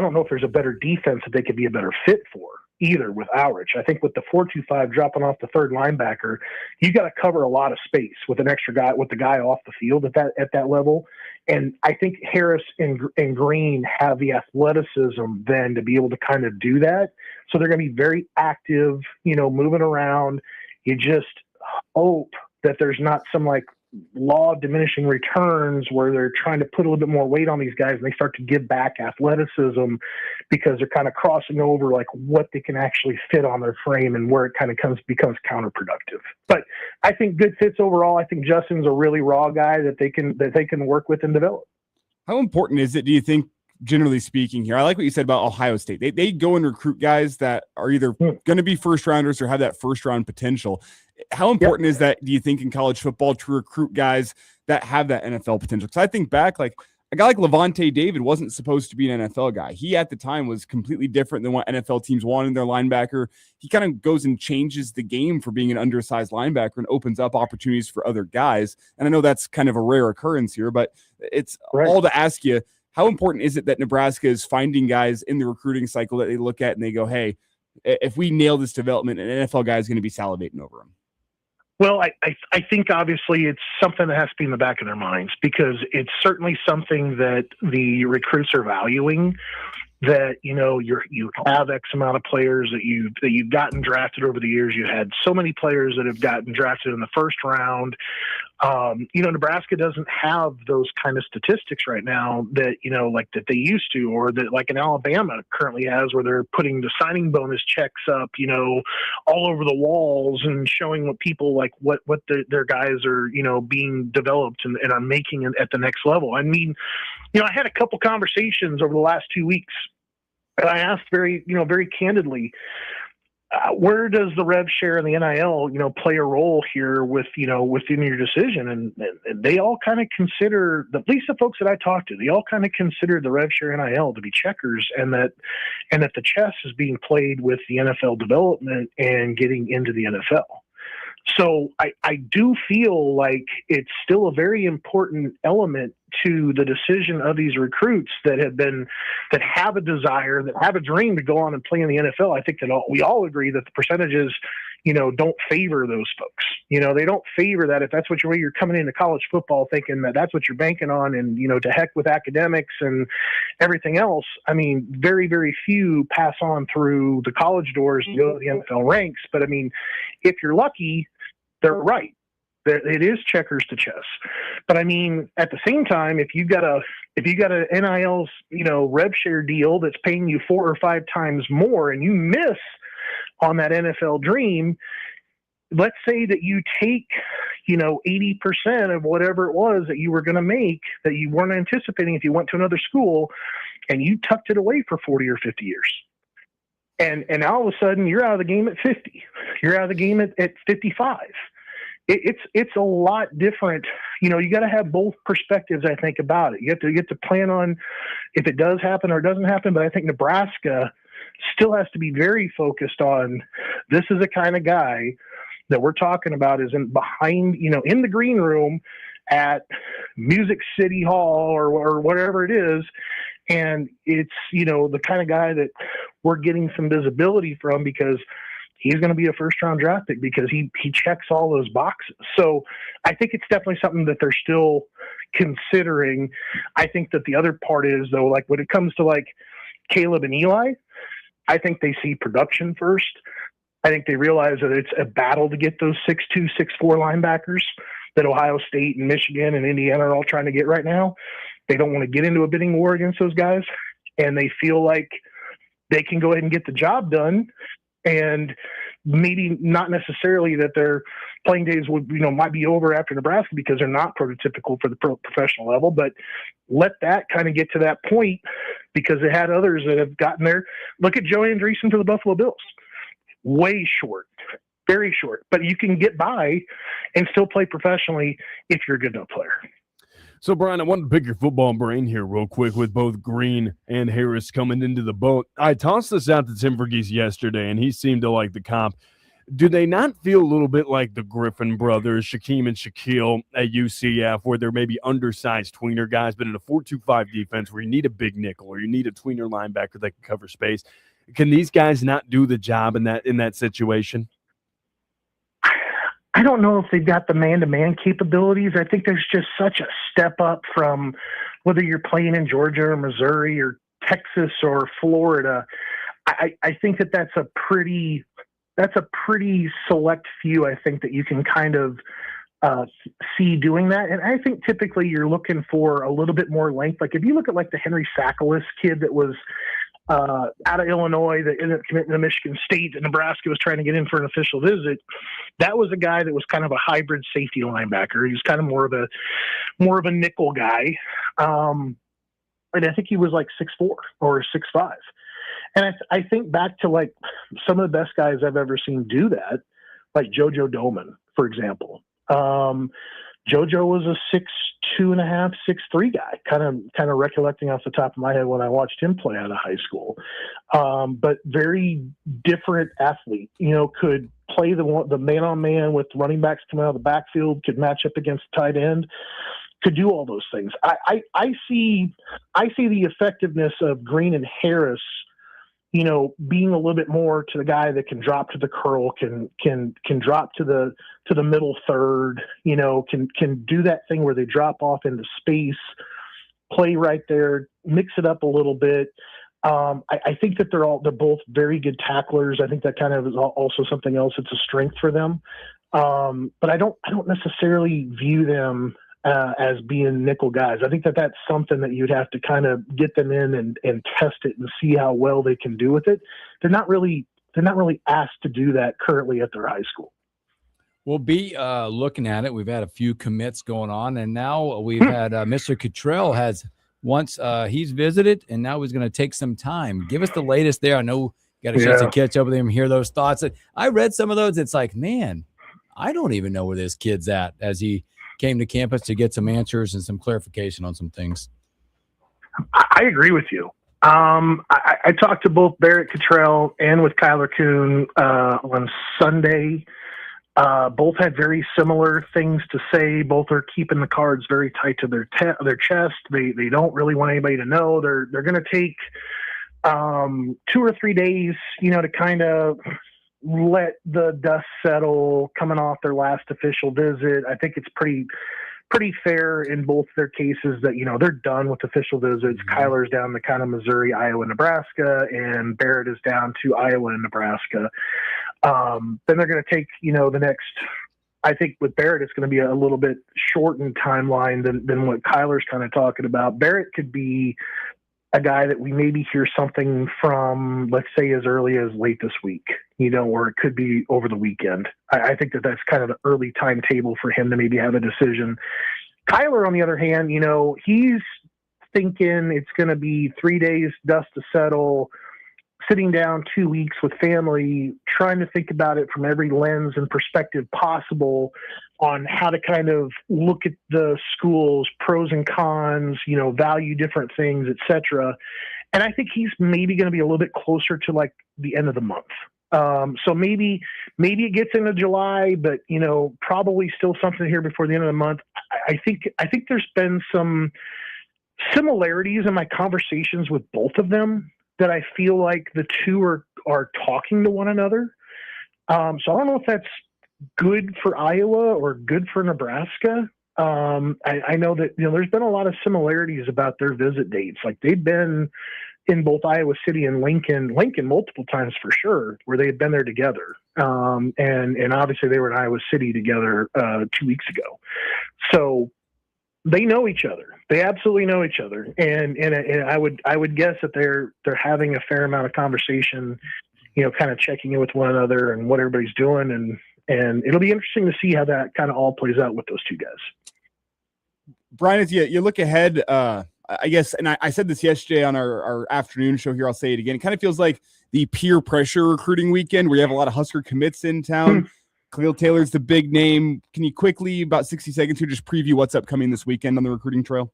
don't know if there's a better defense that they could be a better fit for either with Outridge. I think with the 4-2-5 dropping off the third linebacker, you got to cover a lot of space with an extra guy, with the guy off the field at that level. And I think Harris and Green have the athleticism then to be able to kind of do that. So they're going to be very active, moving around. You just hope that there's not some like law of diminishing returns where they're trying to put a little bit more weight on these guys and they start to give back athleticism because they're kind of crossing over like what they can actually fit on their frame and where it kind of becomes counterproductive. But I think good fits overall. I think Justin's a really raw guy that they can work with and develop. How important is it, do you think, generally speaking here? I like what you said about Ohio State. They go and recruit guys that are either going to be first rounders or have that first round potential. How important is that, do you think, in college football to recruit guys that have that NFL potential? Because I think back, like a guy like Levante David wasn't supposed to be an NFL guy. He at the time was completely different than what NFL teams wanted their linebacker. He kind of goes and changes the game for being an undersized linebacker and opens up opportunities for other guys. And I know that's kind of a rare occurrence here, but it's all to ask you, how important is it that Nebraska is finding guys in the recruiting cycle that they look at and they go, hey, if we nail this development, an NFL guy is going to be salivating over him? Well, I think obviously it's something that has to be in the back of their minds because it's certainly something that the recruits are valuing. That you have X amount of players that you've gotten drafted over the years. You had so many players that have gotten drafted in the first round. Nebraska doesn't have those kind of statistics right now that like that they used to, or that like in Alabama currently has, where they're putting the signing bonus checks up, all over the walls and showing what people like what their guys are being developed and are making it at the next level. I mean, I had a couple conversations over the last 2 weeks, and I asked very candidly, where does the rev share and the NIL, play a role here within your decision? And they all kind of consider, at least the folks that I talked to, they all kind of consider the rev share NIL to be checkers, and that the chess is being played with the NFL development and getting into the NFL. So I do feel like it's still a very important element to the decision of these recruits that have a desire, that have a dream to go on and play in the NFL. I think that we all agree that the percentages, don't favor those folks. They don't favor that. If that's what you're coming into college football thinking that that's what you're banking on, and, to heck with academics and everything else. I mean, very, very few pass on through the college doors and go to the NFL ranks. But I mean, if you're lucky, they're right. It is checkers to chess. But I mean, at the same time, if you got a NIL's, rev share deal that's paying you 4 or 5 times more, and you miss on that NFL dream, let's say that you take, 80% of whatever it was that you were going to make that you weren't anticipating if you went to another school, and you tucked it away for 40 or 50 years. And now all of a sudden you're out of the game at 50. You're out of the game at 55. It's a lot different. You got to have both perspectives, I think, about it. You have to plan on if it does happen or doesn't happen. But I think Nebraska still has to be very focused on, this is the kind of guy that we're talking about is in the green room at Music City Hall or whatever it is. And it's, the kind of guy that we're getting some visibility from because he's going to be a first-round draft pick because he checks all those boxes. So I think it's definitely something that they're still considering. I think that the other part is, though, like when it comes to like Caleb and Eli, I think they see production first. I think they realize that it's a battle to get those 6'2", 6'4" linebackers that Ohio State and Michigan and Indiana are all trying to get right now. They don't want to get into a bidding war against those guys, and they feel like they can go ahead and get the job done. And maybe not necessarily that their playing days might be over after Nebraska because they're not prototypical for the professional level, but let that kind of get to that point because they had others that have gotten there. Look at Joe Andreessen for the Buffalo Bills. Way short, very short, but you can get by and still play professionally if you're a good enough player. So, Brian, I want to pick your football brain here real quick with both Green and Harris coming into the boat. I tossed this out to Tim Verghese yesterday, and he seemed to like the comp. Do they not feel a little bit like the Griffin brothers, Shaquem and Shaquille at UCF, where they're maybe undersized tweener guys, but in a 4-2-5 defense where you need a big nickel or you need a tweener linebacker that can cover space? Can these guys not do the job in that situation? I don't know if they've got the man-to-man capabilities. I think there's just such a step up from whether you're playing in Georgia or Missouri or Texas or Florida. I think that's a pretty select few, I think, that you can kind of see doing that. And I think typically you're looking for a little bit more length. Like if you look at like the Henry Sakalis kid that was out of Illinois that ended up committing to Michigan State and Nebraska was trying to get in for an official visit. That was a guy that was kind of a hybrid safety linebacker. He was kind of more of a nickel guy. And I think he was like 6'4" or 6'5". And I think back to like some of the best guys I've ever seen do that, like JoJo Doman, for example. JoJo was a 6'2.5", 6'3" guy, kind of recollecting off the top of my head when I watched him play out of high school. But very different athlete, could play the man-on-man with running backs coming out of the backfield, could match up against the tight end, could do all those things. I see the effectiveness of Green and Harris, being a little bit more to the guy that can drop to the curl, can drop to the middle third, can do that thing where they drop off into space, play right there, mix it up a little bit. I think that they're both very good tacklers. I think that kind of is also something else that's a strength for them. But I don't necessarily view them as being nickel guys. I think that's something that you'd have to kind of get them in and test it and see how well they can do with it. They're not really asked to do that currently at their high school. We'll be looking at it. We've had a few commits going on, and now we've had Mr. Cottrell has once he's visited, and now he's going to take some time. Give us the latest there. I know you got a chance to catch up with him, hear those thoughts. I read some of those. It's like, man, I don't even know where this kid's at as he came to campus to get some answers and some clarification on some things. I agree with you. I talked to both Barrett Cottrell and with Kyler Kuhn on Sunday. Both had very similar things to say. Both are keeping the cards very tight to their chest. They don't really want anybody to know. They're going to take 2 or 3 days, to kind of let the dust settle coming off their last official visit. I think it's pretty fair in both their cases that, they're done with official visits. Kyler's down to kind of Missouri, Iowa, Nebraska, and Barrett is down to Iowa and Nebraska. Then they're going to take, the next, I think with Barrett, it's going to be a little bit shortened timeline than what Kyler's kind of talking about. Barrett could be a guy that we maybe hear something from, let's say, as early as late this week, or it could be over the weekend. I think that's kind of the early timetable for him to maybe have a decision. Kyler, on the other hand, he's thinking it's going to be 3 days, dust to settle, sitting down 2 weeks with family, trying to think about it from every lens and perspective possible on how to kind of look at the school's pros and cons, value different things, etc. And I think he's maybe going to be a little bit closer to like the end of the month. So maybe it gets into July, but probably still something here before the end of the month. I think there's been some similarities in my conversations with both of them that I feel like the two are talking to one another. So I don't know if that's good for Iowa or good for Nebraska. I know that, there's been a lot of similarities about their visit dates. Like they've been in both Iowa City and Lincoln multiple times for sure, where they had been there together. And obviously they were in Iowa City together 2 weeks ago. So they know each other. They absolutely know each other. And I would guess that they're having a fair amount of conversation, kind of checking in with one another and what everybody's doing. And it'll be interesting to see how that kind of all plays out with those two guys. Brian, as you look ahead, I guess, and I said this yesterday on our afternoon show here, I'll say it again. It kind of feels like the peer pressure recruiting weekend where you have a lot of Husker commits in town. Khalil Taylor's the big name. Can you quickly, about 60 seconds here, just preview what's upcoming this weekend on the recruiting trail?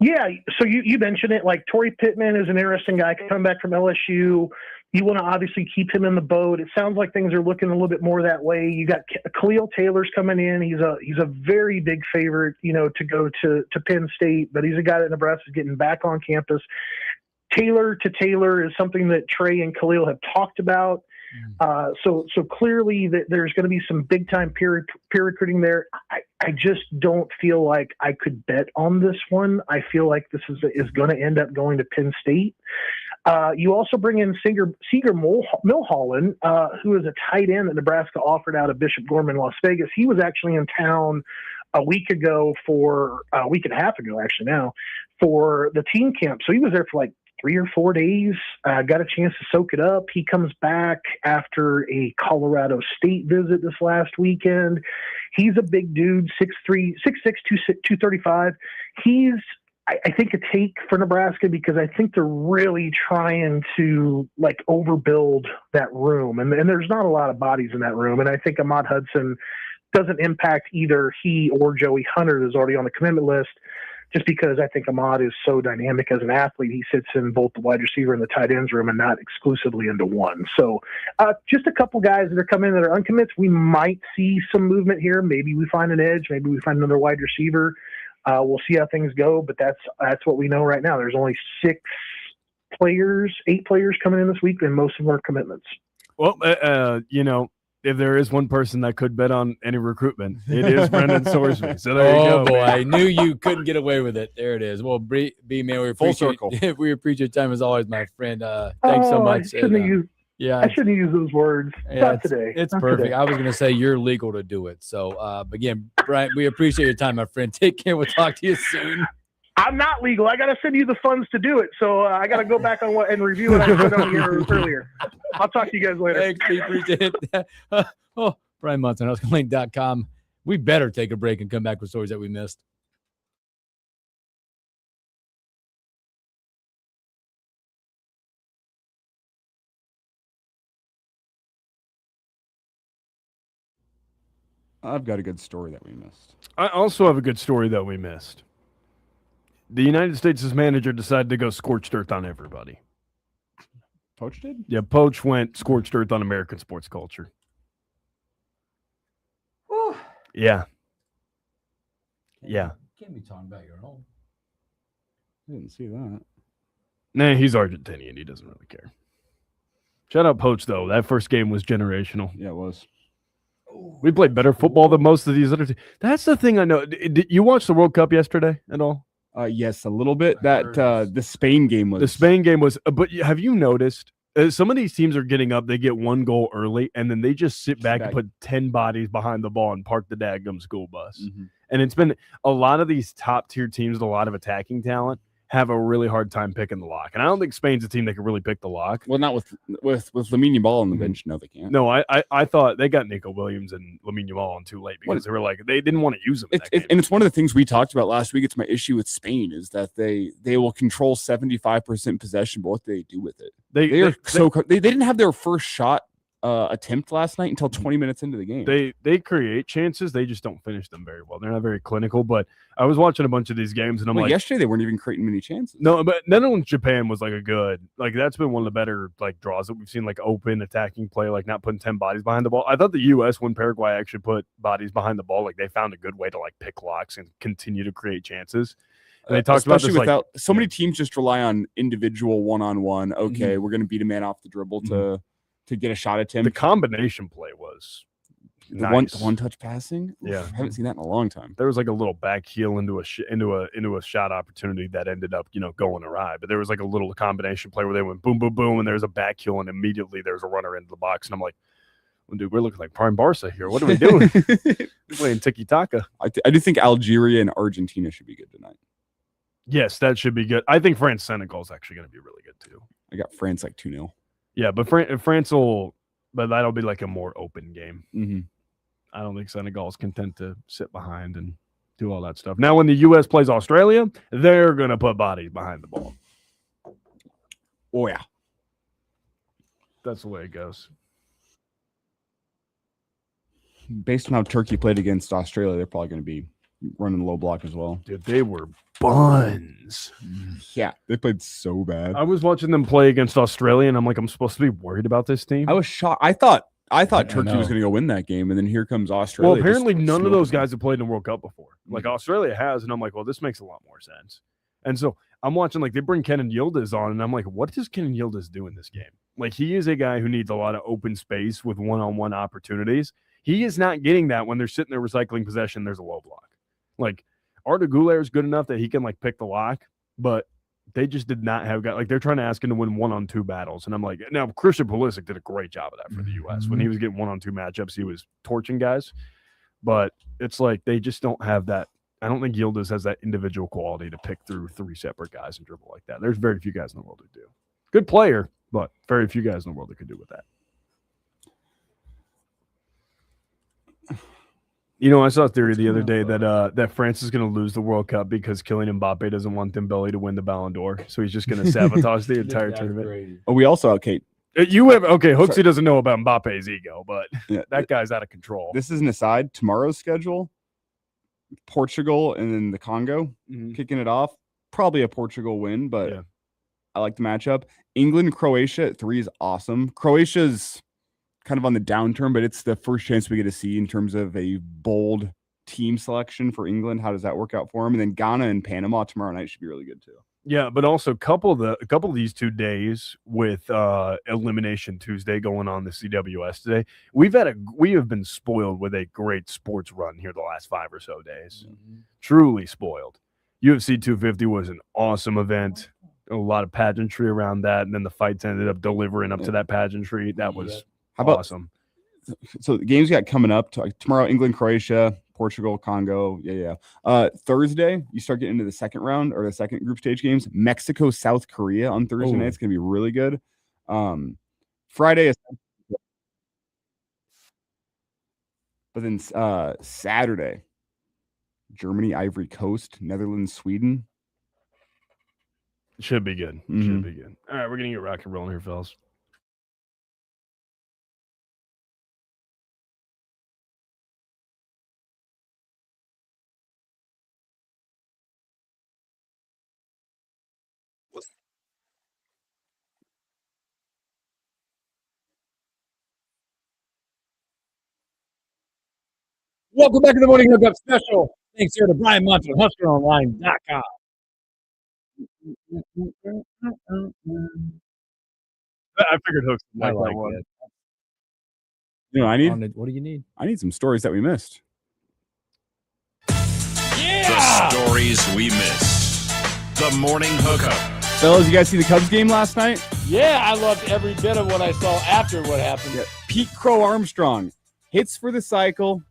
Yeah, so you mentioned it. Like Torrey Pittman is an interesting guy coming back from LSU. You want to obviously keep him in the boat. It sounds like things are looking a little bit more that way. You got Khalil Taylor's coming in. He's a very big favorite, to go to Penn State, but he's a guy that Nebraska's getting back on campus. Taylor to Taylor is something that Trey and Khalil have talked about. So clearly that there's going to be some big time peer recruiting there. I just don't feel like I could bet on this one. I feel like this is going to end up going to Penn State. You also bring in Seeger Milholland, who is a tight end that Nebraska offered out of Bishop Gorman, Las Vegas. He was actually in town a week and a half ago, actually now, for the team camp. So he was there for like 3 or 4 days, got a chance to soak it up. He comes back after a Colorado State visit this last weekend. He's a big dude, 6'6", 235. He's, I think, a take for Nebraska because I think they're really trying to overbuild that room. And there's not a lot of bodies in that room. And I think Ahmad Hudson doesn't impact either he or Joey Hunter that's already on the commitment list. Just because I think Ahmad is so dynamic as an athlete, he sits in both the wide receiver and the tight ends room and not exclusively into one. So just a couple guys that are coming in that are uncommits. We might see some movement here. Maybe we find an edge. Maybe we find another wide receiver. We'll see how things go, but that's what we know right now. There's only 8 players coming in this week, and most of them are commitments. Well, if there is one person that could bet on any recruitment, it is Brendan Sorsby. So there you go. Oh boy, I knew you couldn't get away with it. There it is. Well, B man, we appreciate we appreciate your time as always, my friend. Thanks so much. I shouldn't use those words. Not today. It's Not perfect. today. I was going to say you're legal to do it. So again, Brian, we appreciate your time, my friend. Take care. We'll talk to you soon. I'm not legal. I got to send you the funds to do it. So I got to go back on and review what I put on here earlier. I'll talk to you guys later. Thanks, we appreciate it. Brian Munson, HuskerLink.com. We better take a break and come back with stories that we missed. I've got a good story that we missed. I also have a good story that we missed. The United States' manager decided to go scorched earth on everybody. Poach did? Yeah, Poach went scorched earth on American sports culture. Whew. Yeah. Yeah. Can't be talking about your own. I didn't see that. Nah, he's Argentinian. He doesn't really care. Shout out Poach, though. That first game was generational. Yeah, it was. We played better football than most of these other teams. That's the thing I know. Did you watch the World Cup yesterday at all? Yes, a little bit. The Spain game was. The Spain game was. But have you noticed some of these teams are getting up? They get 1 goal early, and then they just sit back and put 10 bodies behind the ball and park the daggum school bus. Mm-hmm. And it's been a lot of these top tier teams with a lot of attacking talent have a really hard time picking the lock. And I don't think Spain's a team that can really pick the lock. Well, not with Lamine Yamal on the bench. No, they can't. No, I thought they got Nico Williams and Lamine Yamal on too late because they were they didn't want to use them. And it's one of the things we talked about last week. It's my issue with Spain is that they will control 75% possession, but what do they do with it? They didn't have their first shot attempt last night until 20 minutes into the game. They create chances, they just don't finish them very well. They're not very clinical. But I was watching a bunch of these games, and I'm yesterday they weren't even creating many chances. No, but Netherlands Japan was a good that's been one of the better draws that we've seen, open attacking play, not putting 10 bodies behind the ball. I thought the U.S. when Paraguay actually put bodies behind the ball, they found a good way to pick locks and continue to create chances. And they talked about this, without so many teams just rely on individual one-on-one. Okay, we're going to beat a man off the dribble to get a shot at him. The combination play was the one-touch passing. Yeah, I haven't seen that in a long time. There was a little back heel into a shot opportunity that ended up going awry. But there was a little combination play where they went boom, boom, boom, and there's a back heel, and immediately there's a runner into the box, and I'm like, well, dude, we're looking like prime Barca here. What are we doing? We're playing tiki taka. I do think Algeria and Argentina should be good tonight. Yes, that should be good. I think France-Senegal is actually going to be really good too. I got France 2-0. Yeah, but France will, but that'll be a more open game. Mm-hmm. I don't think Senegal is content to sit behind and do all that stuff. Now, when the U.S. plays Australia, they're going to put bodies behind the ball. Oh, yeah. That's the way it goes. based on how Turkey played against Australia, they're probably going to be running low block as well. Dude, they were buns. Yeah, they played so bad. I was watching them play against Australia, and I'm like, I'm supposed to be worried about this team. I was shocked. I thought Turkey know. was going to go win that game, and then here comes Australia. Well, apparently just none of smoked those them. guys have played in the World Cup before. Like Australia has, and I'm like, well, this makes a lot more sense. And so I'm watching, like, they bring Kenan Yildiz on, and I'm like, what does Kenan Yildiz do in this game? Like, he is a guy who needs a lot of open space with one-on-one opportunities. He is not getting that when they're sitting there recycling possession. There's a low block. Like, Arda Güler is good enough that he can, like, pick the lock, but they just did not have guys. Like, they're trying to ask him to win one-on-two battles. And I'm like, now, Christian Pulisic did a great job of that for the U.S. When he was getting one-on-two matchups, he was torching guys. But it's like they just don't have that. I don't think Yildiz has that individual quality to pick through three separate guys and dribble like that. There's very few guys in the world who do. Good player, but very few guys in the world that could do with that. You know, I saw a theory the other day that France is going to lose the World Cup because Kylian Mbappe doesn't want Dembele to win the Ballon d'Or, so he's just going to sabotage the entire tournament. Oh, we also Hooksy doesn't know about Mbappe's ego, but that guy's out of control. This is an aside. Tomorrow's schedule: Portugal and then the Congo kicking it off. Probably a Portugal win, but I like the matchup. England, Croatia at 3 is awesome. Croatia's kind of on the downturn, but it's the first chance we get to see in terms of a bold team selection for England. How does that work out for them? And then Ghana and Panama tomorrow night should be really good too. Yeah, but also couple of these 2 days with Elimination Tuesday going on the CWS today. We have been spoiled with a great sports run here the last 5 or so days. Truly spoiled. UFC 250 was an awesome event. A lot of pageantry around that, and then the fights ended up delivering up to that pageantry. That was awesome. So the games got coming up tomorrow: England, Croatia, Portugal, Congo. Thursday, you start getting into the second round or the second group stage games. Mexico, South Korea on Thursday night. It's going to be really good. Friday is, but then Saturday, Germany, Ivory Coast, Netherlands, Sweden. Should be good. Should be good. All right, we're going to get rock and rolling here, fellas. Welcome back to the Morning Hookup Special. Thanks here to Brian Monson, HuskerOnline.com. I figured Hooks would I like like that one. it. You know, What do you need? I need some stories that we missed. The stories we miss. The Morning Hookup. Fellas, you guys see the Cubs game last night? Yeah, I loved every bit of what I saw after what happened. Yeah. Pete Crow Armstrong hits for the cycle.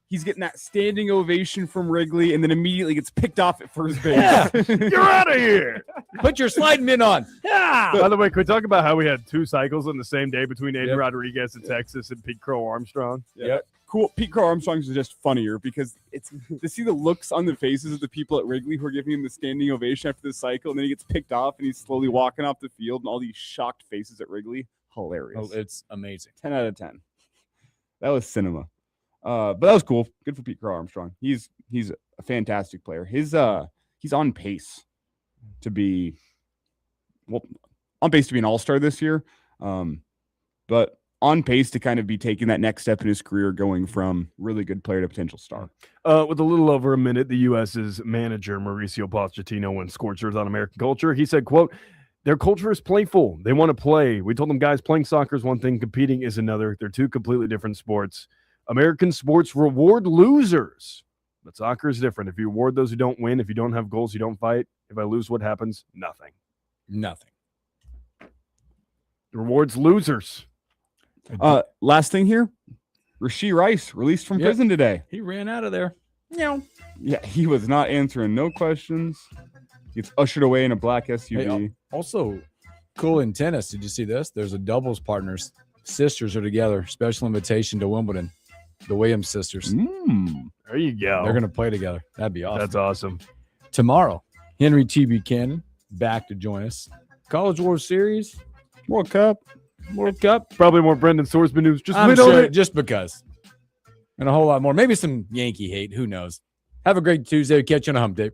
He's getting that standing ovation from Wrigley, and then immediately gets picked off at first base. Yeah. You're out of here. Put your sliding mitt on. Yeah. By the way, can we talk about how we had 2 cycles on the same day between Aiden Rodriguez in Texas and Pete Crow Armstrong? Yep. Cool. Pete Crow Armstrong's is just funnier because it's to see the looks on the faces of the people at Wrigley who are giving him the standing ovation after the cycle, and then he gets picked off and he's slowly walking off the field, and all these shocked faces at Wrigley. Hilarious. Oh, it's amazing. 10 out of 10. That was cinema. But that was cool. Good for Pete Crow Armstrong. He's a fantastic player. He's on pace to be an all-star this year. But on pace to kind of be taking that next step in his career, going from really good player to potential star. With a little over a minute, the U.S.'s manager, Mauricio Pochettino, went scorched earth on American culture. He said, quote, "Their culture is playful. They want to play. We told them, guys, playing soccer is one thing, competing is another. They're 2 completely different sports. American sports reward losers, but soccer is different. If you reward those who don't win, if you don't have goals, you don't fight. If I lose, what happens? Nothing. Nothing. It rewards losers." Last thing here, Rashee Rice released from prison today. He ran out of there. No. Yeah, he was not answering no questions. He gets ushered away in a black SUV. Hey, also, cool in tennis. Did you see this? There's a doubles partners. Sisters are together. Special invitation to Wimbledon. The Williams sisters. There you go. They're going to play together. That'd be awesome. That's awesome. Tomorrow, Henry T. Buchanan back to join us. College World Series. World Cup. Probably more Brendan Sorsman news. I'm sure, just because. and a whole lot more. Maybe some Yankee hate. Who knows? Have a great Tuesday. Catch you on a hump day.